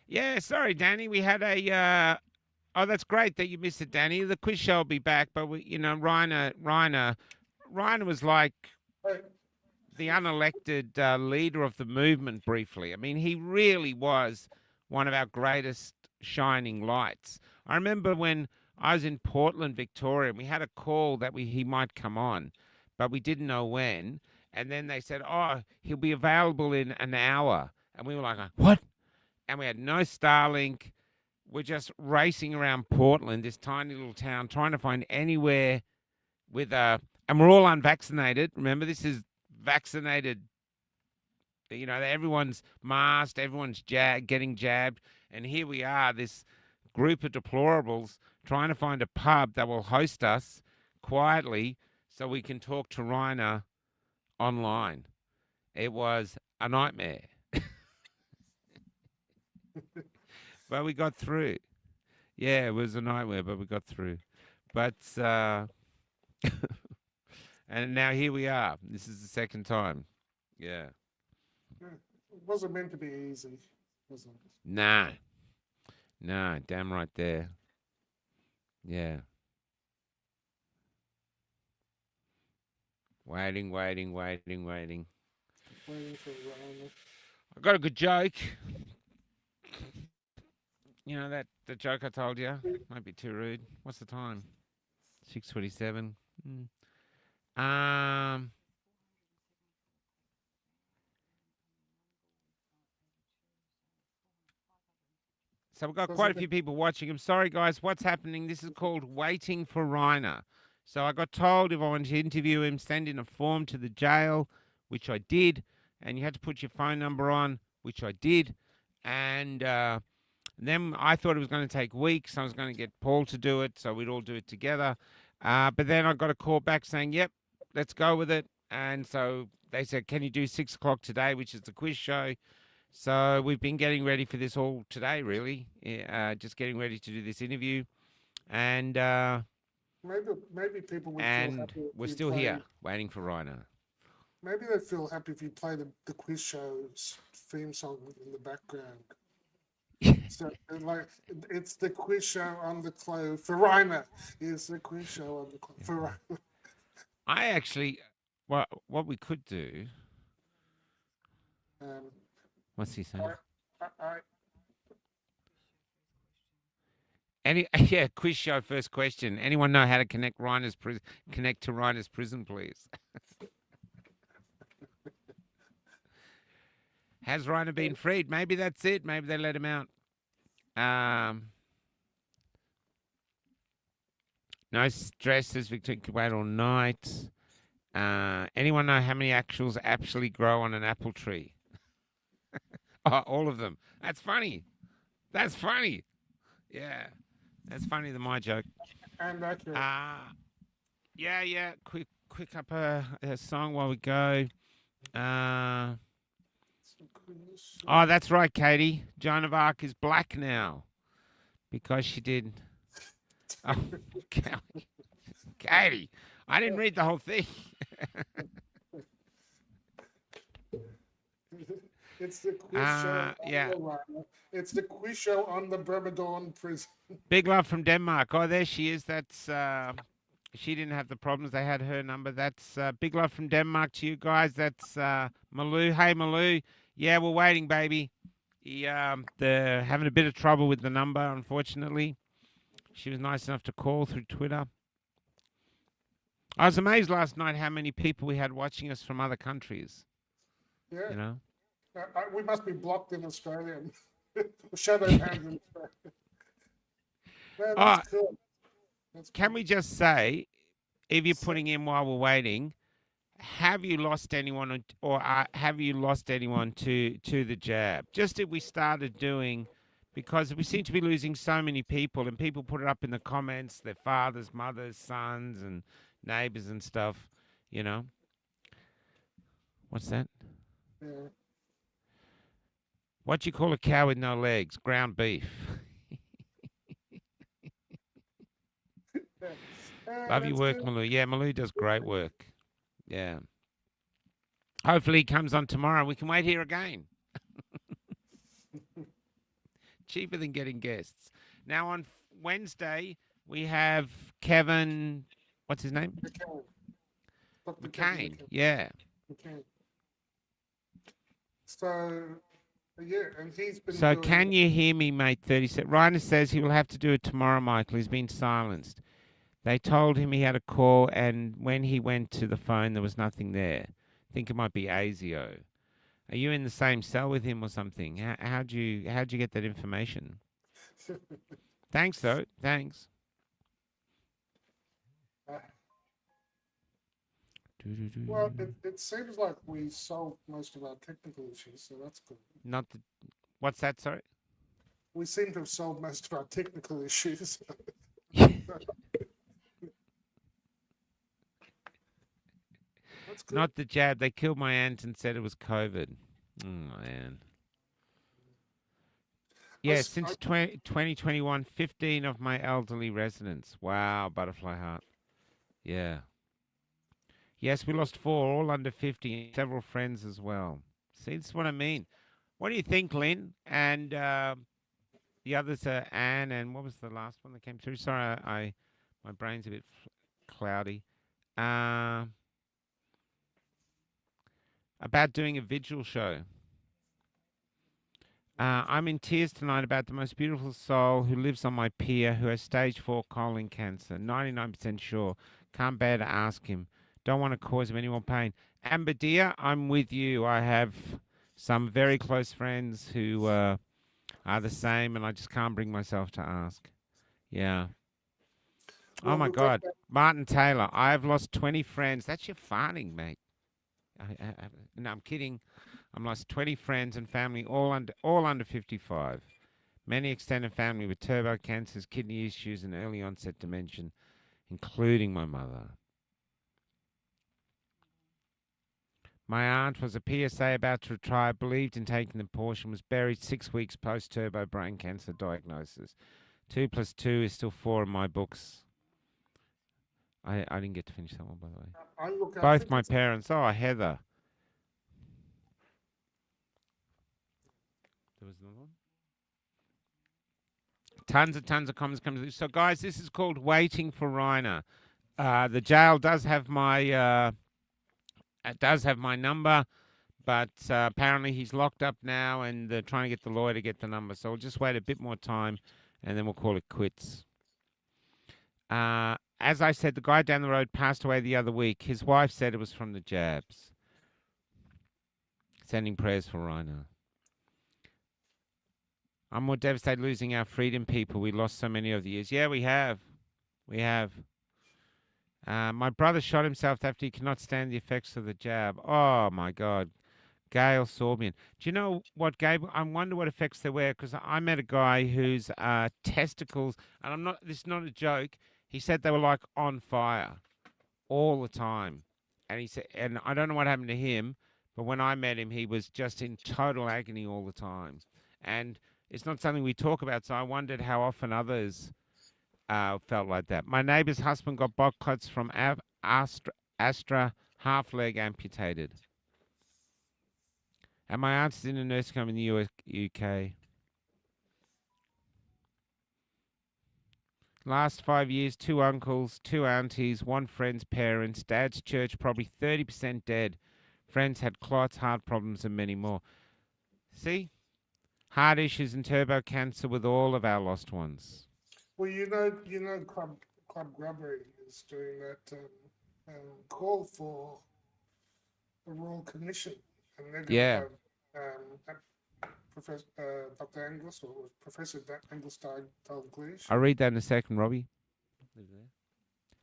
Yeah, sorry, Danny. We had a... oh, that's great that you missed it, Danny. The quiz show will be back, but, Reiner was like the unelected leader of the movement briefly. I mean, he really was one of our greatest shining lights. I remember when I was in Portland, Victoria, and we had a call that he might come on, but we didn't know when. And then they said, he'll be available in an hour. And we were like, what? And we had no Starlink. We're just racing around Portland, this tiny little town, trying to find anywhere with and we're all unvaccinated. Remember, this is vaccinated. You know, everyone's masked, everyone's getting jabbed. And here we are, this group of deplorables trying to find a pub that will host us quietly so we can talk to Reiner online. It was a nightmare. But we got through. Yeah, it was a nightmare, but we got through. But and now here we are. This is the second time. Yeah. It wasn't meant to be easy, was it? Nah. No, damn right there. Yeah. Waiting. Waiting for Reiner. I got a good joke. You know that the joke I told you? Might be too rude. What's the time? 6:27. Um. So we've got quite a few people watching. I'm sorry, guys. What's happening? This is called Waiting for Reiner. So I got told if I wanted to interview him, send in a form to the jail, which I did. And you had to put your phone number on, which I did. And then I thought it was going to take weeks. I was going to get Paul to do it, so we'd all do it together. But then I got a call back saying, yep, let's go with it. And so they said, can you do 6 o'clock today, which is the quiz show? So we've been getting ready for this all today, really. Just getting ready to do this interview. And maybe people would feel and happy if we're you still play, here, waiting for Reiner. Maybe they'd feel happy if you play the quiz show's theme song in the background. So, like, it's the quiz show on the clove for Reiner. It's the quiz show on the clove for Reiner. I actually, what we could do. What's he saying? Yeah, quiz show first question. Anyone know how to connect to Reiner's prison, please? Has Reiner been freed? Maybe that's it. Maybe they let him out. No stress, says Victor. Could wait all night. Anyone know how many actuals actually grow on an apple tree? Oh, all of them. That's funny. That's funny. Yeah. That's funnier than my joke. And accurate. Yeah. Quick up a song while we go. Oh, that's right, Katie. Joan of Arc is black now because she did. Oh, Katie, I didn't read the whole thing. It's the quiz show. Yeah. It's the quiz show on the Bermuda prison. Big love from Denmark. Oh, there she is. That's she didn't have the problems. They had her number. That's big love from Denmark to you guys. That's Malou. Hey, Malou. Yeah, we're waiting, baby. They're having a bit of trouble with the number, unfortunately. She was nice enough to call through Twitter. I was amazed last night how many people we had watching us from other countries. Yeah. You know? We must be blocked in Australia. Shadow banned in Australia. Man, that's cool. Can we just say, if you're putting in while we're waiting, have you lost anyone or have you lost anyone to the jab? Just if we started doing, because we seem to be losing so many people, and people put it up in the comments, their fathers, mothers, sons, and neighbors and stuff, you know. What's that? Yeah. What do you call a cow with no legs? Ground beef. Love your work, Malou. Yeah, Malou does great work. Yeah. Hopefully he comes on tomorrow. We can wait here again. Cheaper than getting guests. Now on Wednesday, we have Kevin, what's his name? McCain. Yeah. McCain. So, yeah, and he's been So can you hear me, mate? 30 Reiner says he will have to do it tomorrow, Michael. He's been silenced. They told him he had a call, and when he went to the phone, there was nothing there. I think it might be ASIO. Are you in the same cell with him or something? How'd you get that information? Thanks, though. Thanks. Well, it seems like we solved most of our technical issues, so that's good. What's that, sorry? we seem to have solved most of our technical issues. That's good. Not the jab. They killed my aunt and said it was COVID. Oh, man. Yeah, since 2021, 15 of my elderly residents. Wow, butterfly heart. Yeah. Yes, we lost 4, all under 50, and several friends as well. See, that's what I mean. What do you think, Lynn? And the others are Anne, and what was the last one that came through? Sorry, my brain's a bit cloudy. About doing a vigil show. I'm in tears tonight about the most beautiful soul who lives on my pier who has stage 4 colon cancer. 99% sure. Can't bear to ask him. Don't want to cause him any more pain. Amber dear, I'm with you. I have some very close friends who are the same, and I just can't bring myself to ask. Yeah. Well, Oh my we've got God. Martin Taylor, I've lost 20 friends. That's your farting, mate. No, I'm kidding. I've lost 20 friends and family, all under 55. Many extended family with turbo cancers, kidney issues, and early onset dementia, including my mother. My aunt was a PSA about to retire, believed in taking the portion, was buried 6 weeks post-turbo brain cancer diagnosis. 2 plus 2 is still 4 in my books. I didn't get to finish that one, by the way. Both my parents. Oh, Heather. There was another one. Tons of comments coming through. So, guys, this is called Waiting for Reiner. The jail does have my number, but apparently he's locked up now, and they're trying to get the lawyer to get the number. So we'll just wait a bit more time, and then we'll call it quits. As I said, the guy down the road passed away the other week. His wife said it was from the jabs. Sending prayers for Reiner. I'm more devastated losing our freedom people. We lost so many over the years. Yeah, we have. We have. My brother shot himself after he could not stand the effects of the jab. Oh, my God. Gail Sorbian. Do you know what, Gabe? I wonder what effects there were, because I met a guy whose testicles, and this is not a joke, he said they were like on fire all the time. And he said, and I don't know what happened to him, but when I met him, he was just in total agony all the time. And it's not something we talk about, so I wondered how often others felt like that. My neighbour's husband got blood clots from Astra, half leg amputated. And my aunt's in a nursing home in the UK. Last 5 years, 2 uncles, 2 aunties, 1 friend's parents, dad's church, probably 30% dead. Friends had clots, heart problems, and many more. See? Heart issues and turbo cancer with all of our lost ones. Well, you know, Club Grubbery is doing that call for a royal commission, and they're going to have Professor Dr. Angus, or Professor Angus Dalglish. I'll read that in a second, Robbie.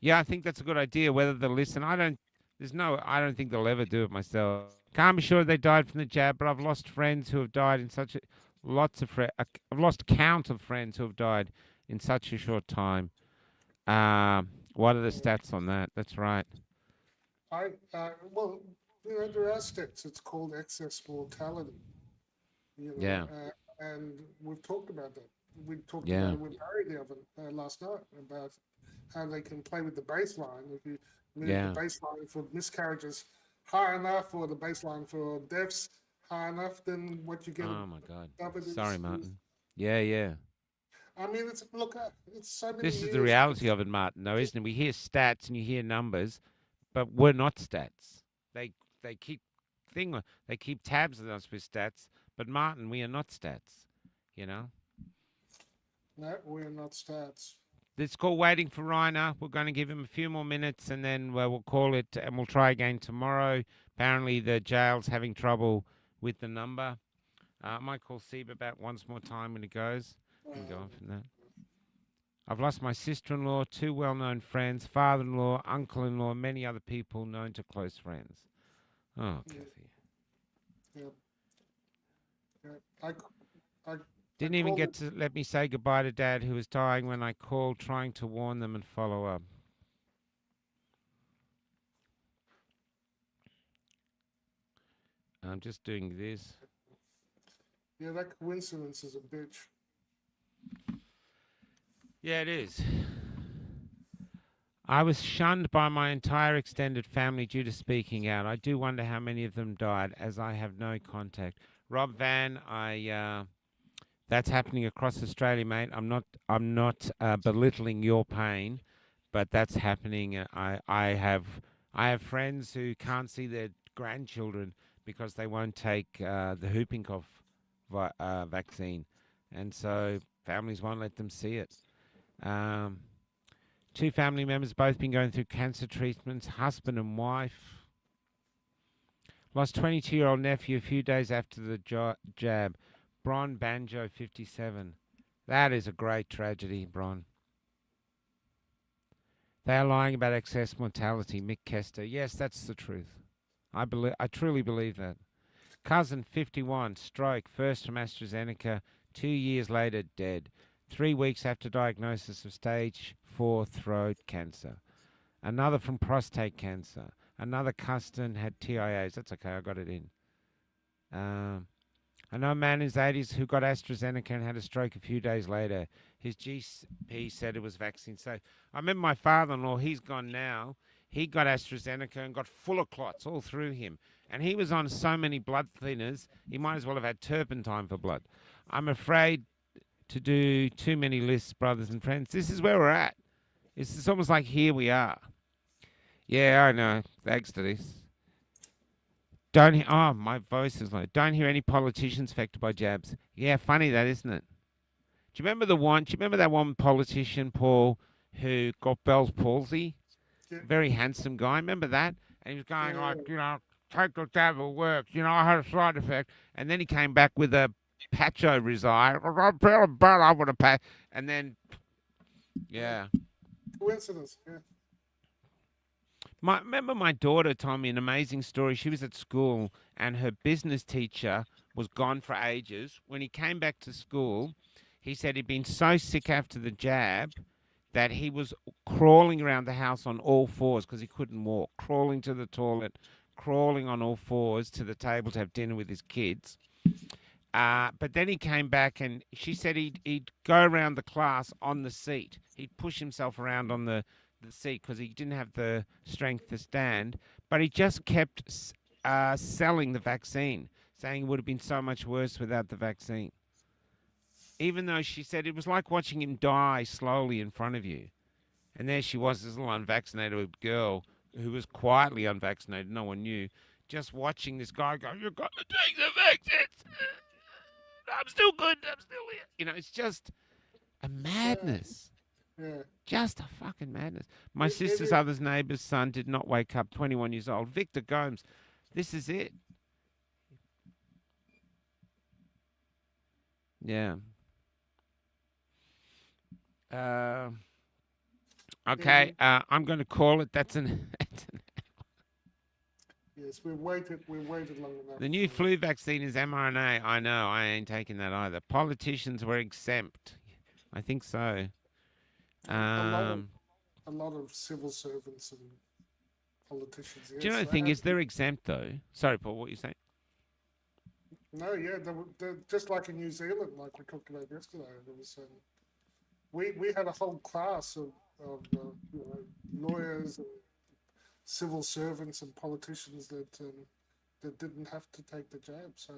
Yeah, I think that's a good idea. Whether they'll listen, I don't think they'll ever do it myself. Can't be sure they died from the jab, but I've lost friends who have died in such I've lost count of friends who have died in such a short time. What are the stats on that? That's right. Well, there are stats. It's called excess mortality. Yeah. And we've talked about that. We talked about it with Barry the other last night about how they can play with the baseline. If you move the baseline for miscarriages high enough, or the baseline for deaths high enough, then what you get. Oh my God! Sorry, Martin. Yeah. I mean, it's so many. This is the reality of it, Martin. Though, isn't it? We hear stats and you hear numbers, but we're not stats. They keep they keep tabs on us with stats, but Martin, we are not stats. You know. No, we're not stats. It's called Waiting for Reiner. We're going to give him a few more minutes, and then we'll call it, and we'll try again tomorrow. Apparently, the jail's having trouble with the number. I might call Seba back once more time when it goes. And go on from that. I've lost my sister-in-law, 2 well-known friends, father-in-law, uncle-in-law, many other people known to close friends. Oh, Kathy. Yeah. Didn't even called get it. to let me say goodbye to Dad, who was dying when I called, trying to warn them and follow up. I'm just doing this. Yeah, that coincidence is a bitch. Yeah, it is. I was shunned by my entire extended family due to speaking out. I do wonder how many of them died, as I have no contact. Rob Van, that's happening across Australia, mate. I'm not belittling your pain, but that's happening. I have friends who can't see their grandchildren because they won't take the whooping cough vaccine, and so families won't let them see it. Um, Two family members both been going through cancer treatments, husband and wife. Lost 22-year-old nephew a few days after the jab. Bron Banjo, 57. That is a great tragedy, Bron. They are lying about excess mortality, Mick Kester. Yes, that's the truth. I truly believe that. Cousin, 51, stroke, first from AstraZeneca, 2 years later, dead. 3 weeks after diagnosis of stage 4 throat cancer. Another from prostate cancer. Another cousin had TIAs. That's okay, I got it in. I know a man in his 80s who got AstraZeneca and had a stroke a few days later. His GP said it was vaccine safe. I remember my father-in-law, he's gone now. He got AstraZeneca and got full of clots all through him. And he was on so many blood thinners, he might as well have had turpentine for blood. I'm afraid to do too many lists, brothers and friends. This is where we're at. It's almost like here we are. Yeah, I know. Thanks to this. Oh, my voice is low. Don't hear any politicians affected by jabs. Yeah, funny that, isn't it? Do you remember Do you remember that one politician, Paul, who got Bell's palsy? Yeah. Very handsome guy. Remember that? And he was going Yeah. like, take the jab, it works. I had a side effect. And then he came back with a patcho reside. I feel bad, I would have passed. And then, yeah. Coincidence, yeah. Remember my daughter told me an amazing story. She was at school and her business teacher was gone for ages. When he came back to school, he said he'd been so sick after the jab that he was crawling around the house on all fours because he couldn't walk, crawling to the toilet, crawling on all fours to the table to have dinner with his kids. But then he came back and she said he'd go around the class on the seat. He'd push himself around on the seat because he didn't have the strength to stand. But he just kept selling the vaccine, saying it would have been so much worse without the vaccine. Even though she said it was like watching him die slowly in front of you. And there she was, this little unvaccinated girl who was quietly unvaccinated, no one knew, just watching this guy go, "You've got to take the vaccine. I'm still good. I'm still here." It's just a madness. Yeah. Just a fucking madness. My It sister's is. other neighbour's son did not wake up, 21 years old. Victor Gomes. This is it. Yeah. Okay, I'm going to call it. That's an Yes, we waited long enough. The new flu vaccine is mRNA. I know. I ain't taking that either. Politicians were exempt. I think so. A lot of civil servants and politicians. Do you know the thing is they're exempt though? Sorry, Paul. What you saying? No, yeah, they're just like in New Zealand, like we talked about yesterday. There was we had a whole class of lawyers, and civil servants, and politicians that didn't have to take the jab. So.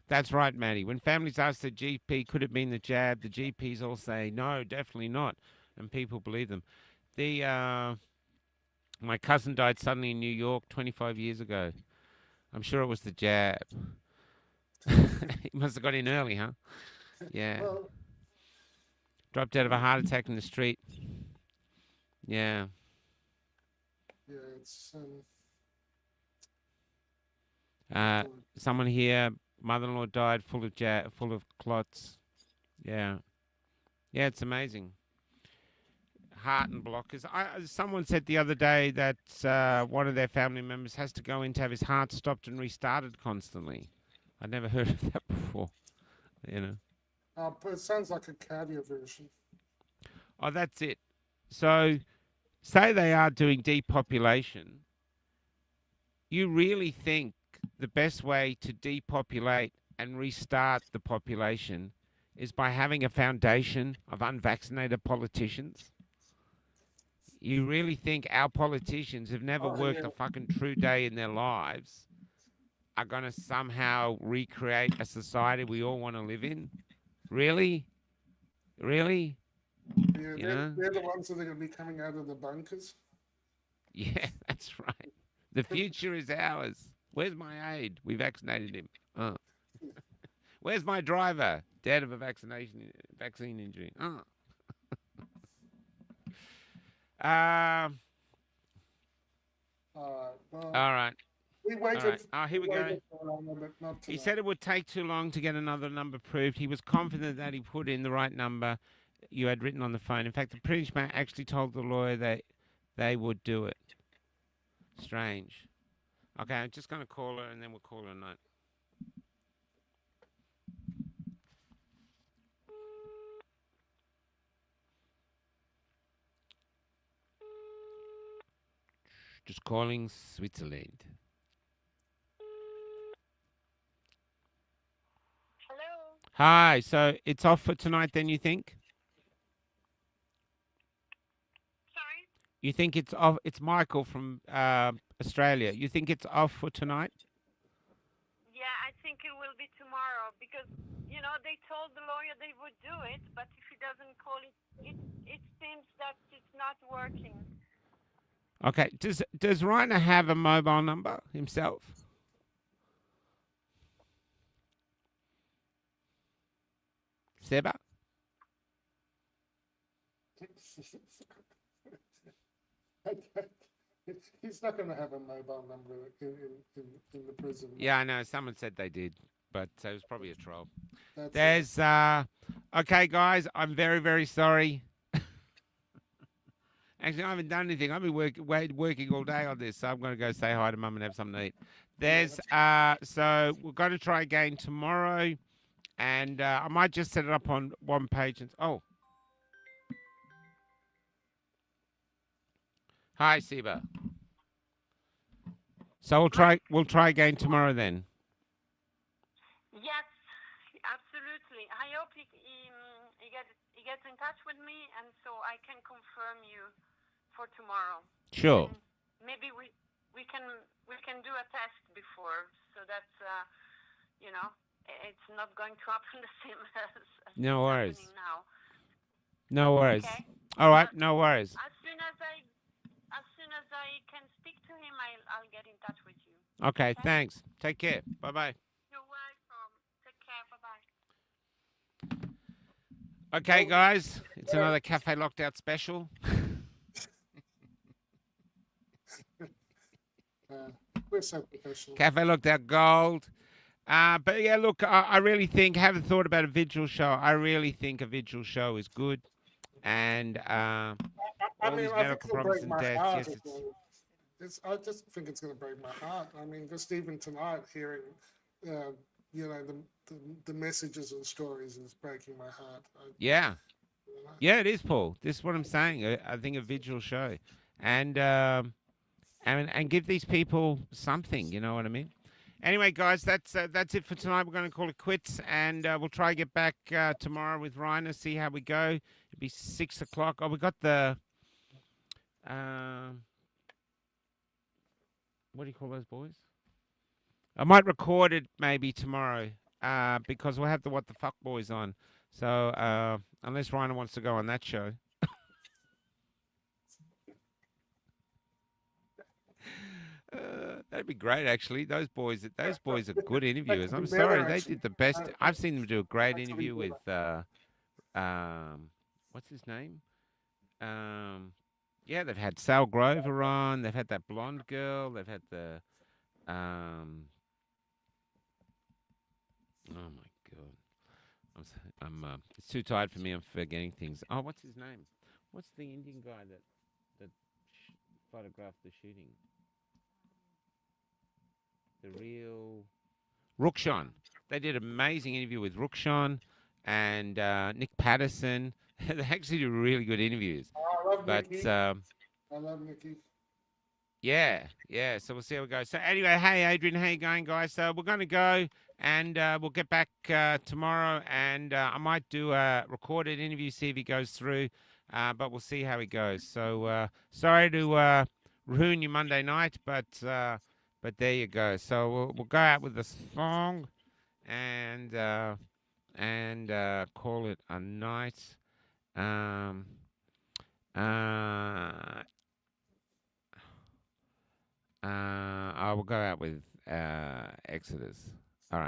That's right, Maddie. When families ask the GP, could it have been the jab? The GPs all say, no, definitely not. And people believe them. My cousin died suddenly in New York 25 years ago. I'm sure it was the jab. He must have got in early, huh? Yeah. Well, Dropped out of a heart attack in the street. Yeah. yeah, it's Someone here, mother-in-law died full of clots. Yeah. Yeah, it's amazing. Heart and blockers. Someone said the other day that one of their family members has to go in to have his heart stopped and restarted constantly. I'd never heard of that before. you know. But it sounds like a cardio version. Oh, that's it. So, say they are doing depopulation. You really think the best way to depopulate and restart the population is by having a foundation of unvaccinated politicians? You really think our politicians who've never Oh, worked yeah. a fucking true day in their lives are going to somehow recreate a society we all want to live in? Really? Really? Yeah, You know? they're the ones that are going to be coming out of the bunkers. Yeah, that's right. The future is ours. Where's my aide? We vaccinated him. Oh. Where's my driver? Dead of a vaccine injury. Oh. Um. Well, All right. we All waited. right. Oh, We here we go. waited for longer, but not He tonight. said it would take too long to get another number proved. He was confident that he put in the right number you had written on the phone. In fact, the British man actually told the lawyer that they would do it. Strange. Okay, I'm just going to call her and then we'll call her a night. Just calling Switzerland. Hello. Hi, so it's off for tonight then, you think? Sorry. You think it's off? It's Michael from Australia. You think it's off for tonight? Yeah, I think it will be tomorrow because they told the lawyer they would do it, but if he doesn't call it, it seems that it's not working. Okay. Does Reiner have a mobile number himself? Seba? He's not going to have a mobile number in the prison. Yeah, I know. Someone said they did, but it was probably a troll. That's There's okay, guys. I'm very, very sorry. Actually, I haven't done anything. I've been working all day on this, so I'm going to go say hi to Mum and have something to eat. There's so we're going to try again tomorrow, and I might just set it up on one page. And oh, hi, Seba. So we'll try again tomorrow then. Yes, absolutely. I hope he gets in touch with me, and so I can confirm you for tomorrow. Sure. And maybe we can do a test before, so that's it's not going to happen the same as No worries. happening now. No worries. Okay. All right, no worries. As soon as I can speak to him, I'll get in touch with you. Okay, thanks. Take care. Bye bye. You're welcome. Take care. Bye bye. Okay, guys, it's another Cafe Locked Out special. we're so professional. Cafe Locked Out Gold. But yeah, look, I really think, haven't thought about a vigil show. I really think a vigil show is good. And all these medical problems and deaths, yes, I just think it's going to break my heart. I mean, just even tonight, hearing, the messages and stories is breaking my heart. Yeah. Yeah, it is, Paul. This is what I'm saying. I think a vigil show. And give these people something, you know what I mean? Anyway, guys, that's it for tonight. We're going to call it quits, and we'll try to get back tomorrow with Reiner, see how we go. It'll be 6 o'clock. Oh, we got the... what do you call those boys? I might record it maybe tomorrow because we'll have the What the Fuck Boys on. So unless Reiner wants to go on that show. That'd be great, actually. Those boys are good interviewers. I'm sorry, they did the best. I've seen them do a great interview with what's his name? Yeah, they've had Sal Grover on. They've had that blonde girl. They've had the oh my god, it's too tired for me. I'm forgetting things. Oh, what's his name? What's the Indian guy that photographed the shooting? The real Rukshan. They did an amazing interview with Rukshan and Nick Patterson. They actually do really good interviews. I love But Nikki. I love Nikki. yeah. So we'll see how it goes. So anyway, hey Adrian, how you going, guys? So we're going to go, and we'll get back tomorrow, and I might do a recorded interview, see if he goes through, but we'll see how he goes. So sorry to ruin your Monday night, but there you go. So we'll go out with the song, and call it a night. I will go out with Exodus. All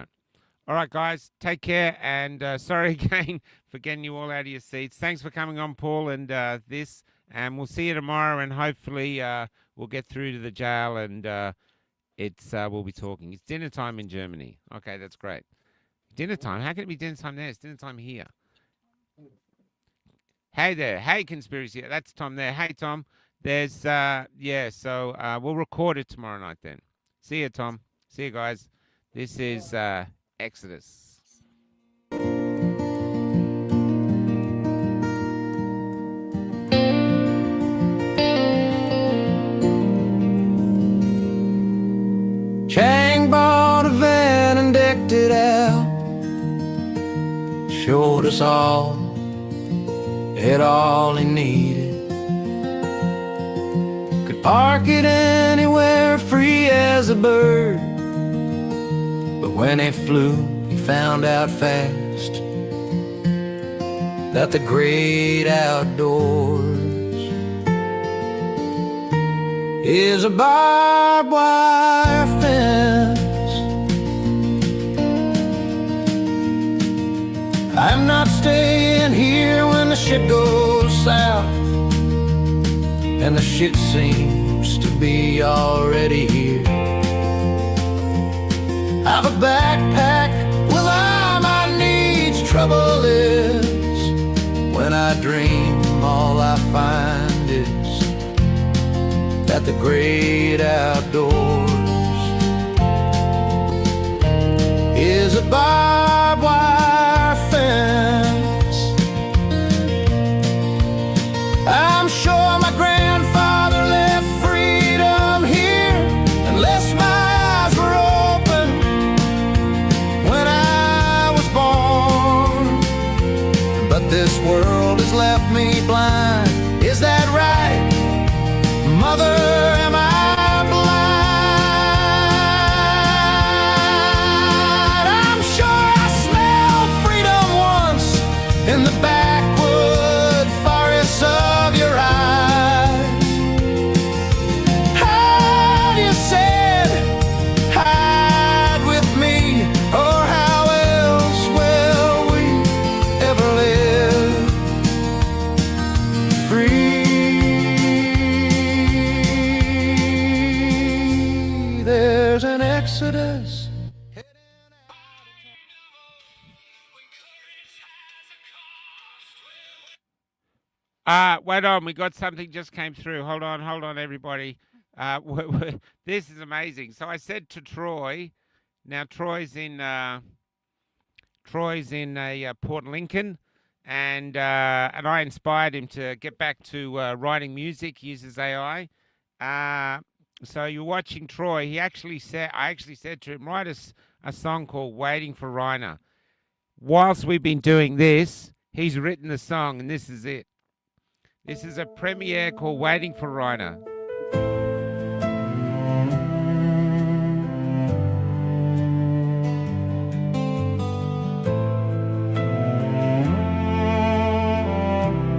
right, guys. Take care, and sorry again for getting you all out of your seats. Thanks for coming on, Paul, and and we'll see you tomorrow, and hopefully we'll get through to the jail, and we'll be talking. It's dinner time in Germany. Okay, that's great. Dinner time? How can it be dinner time there? It's dinner time here. Hey there. Hey, conspiracy. That's Tom there. Hey, Tom. There's, so we'll record it tomorrow night then. See you, Tom. See you, guys. This is Exodus. Chang bought a van and decked it out, showed us all, had all he needed. Could park it anywhere, free as a bird. But when he flew, he found out fast that the great outdoors is a barbed wire fence. I'm not staying here when the shit goes south, and the shit seems to be already here. I've a backpack with all my needs. Trouble is, when I dream, all I find is that the great outdoors is a barbed wire fence. I'm sure my grandfather left freedom here, unless my eyes were open when I was born. But this world has left me blind. Is that right, Mother? Am I blind? I'm sure I smelled freedom once in the backwood forests of your eyes. Hide, you said, hide with me, or how else will we ever live free? There's an exodus. Wait on, we got something just came through. Hold on, everybody. This is amazing. So I said to Troy, now Troy's in Port Lincoln, and I inspired him to get back to writing music. He uses AI. So you're watching Troy. I actually said to him, write us a song called "Waiting for Reiner." Whilst we've been doing this, he's written the song, and this is it. This is a premiere called "Waiting for Reiner."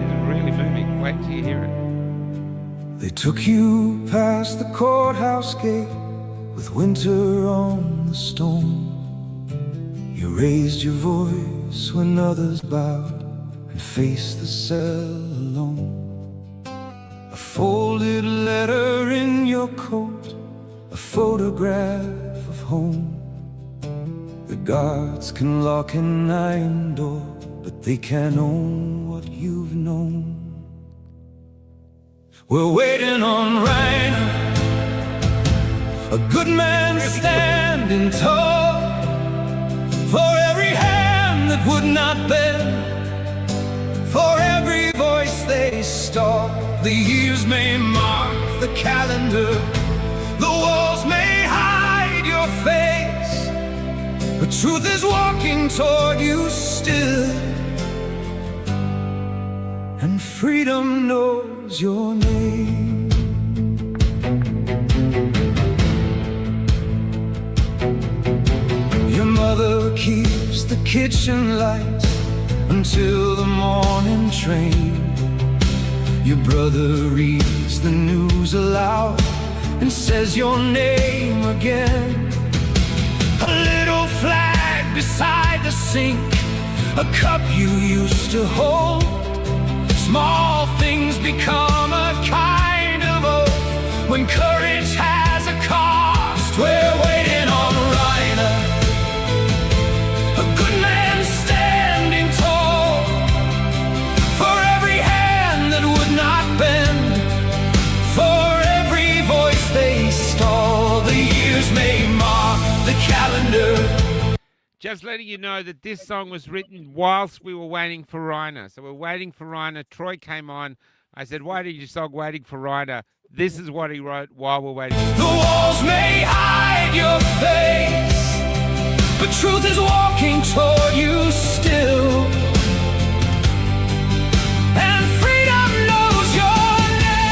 It's really moving. Wait till you hear it. They took you past the courthouse gate with winter on the stone. You raised your voice when others bowed and faced the cell alone. A folded letter in your coat, a photograph of home. The guards can lock an iron door, but they can't own what you've known. We're waiting on Reiner, a good man standing tall. for every hand that would not bend, for every voice they stall. The years may mark the calendar, the walls may hide your face, but truth is walking toward you still, and freedom knows your name. Your mother keeps the kitchen lights until the morning train. Your brother reads the news aloud and says your name again. A little flag beside the sink, a cup you used to hold. Small things become a kind of oath when courage has a cost. We're waiting on Reiner, a good man standing tall, for every hand that would not bend, for every voice they stall. The years may mark the calendar. Just letting you know that this song was written whilst we were waiting for Reiner. So we're waiting for Reiner. Troy came on. I said, why did you song Waiting for Reiner? This is what he wrote while we're waiting. The walls may hide your face, but truth is walking toward you still, and freedom knows your name.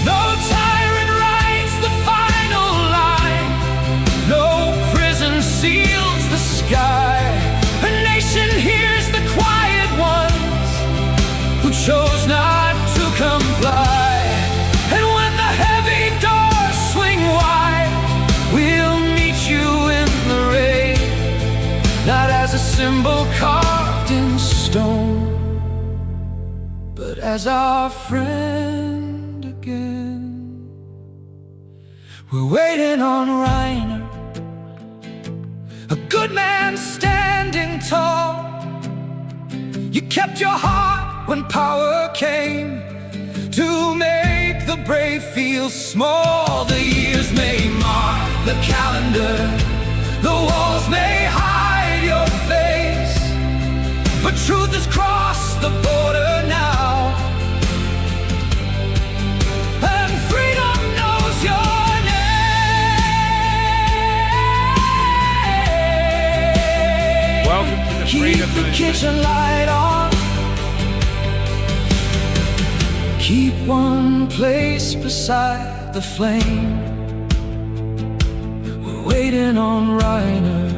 No tyrant writes the final line, no prison seals the sky. A nation hears the quiet ones who chose not to comply. And when the heavy doors swing wide, we'll meet you in the rain, not as a symbol carved in stone, but as our friend again. We're waiting on Reiner, a good man standing tall. You kept your heart when power came, to make the brave feel small. The years may mark the calendar, the walls may hide your face, but truth has crossed the border now, and freedom knows your name. Welcome to the Keep freedom the movement. kitchen light on, keep one place beside the flame. We're waiting on Reiner,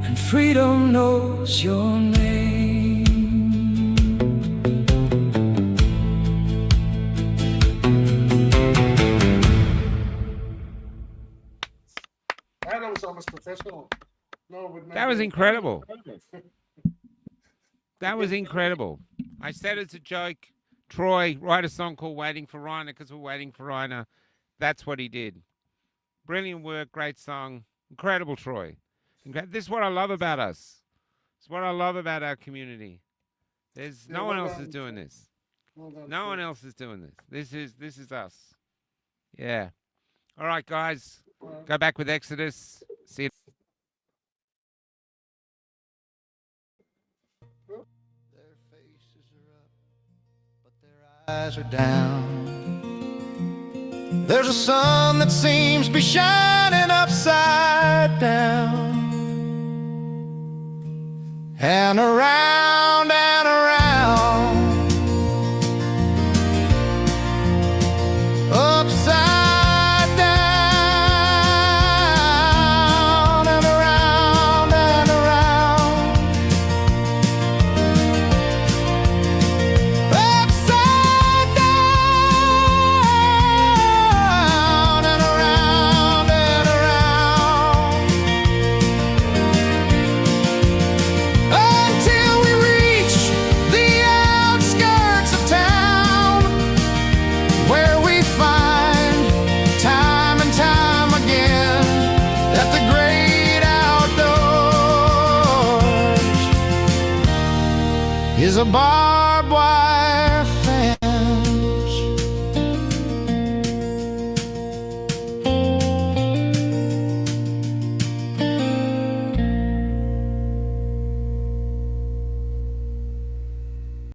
and freedom knows your name. That was almost professional. No, it would That was incredible. That was incredible. I said it's a joke. Troy, write a song called Waiting for Reiner because we're waiting for Reiner. That's what he did. Brilliant work, great song. Incredible, Troy. This is what I love about us. It's what I love about our community. There's no one else is doing this. No one else is doing this. This is us. Yeah. All right, guys. Go back with Exodus. See you. Their faces are up, but their eyes are down. There's a sun that seems to be shining upside down, and around and around, upside down, and around and around, upside down, and around and around, until we reach the outskirts of town, where we find time and time again that the great outdoors is a bar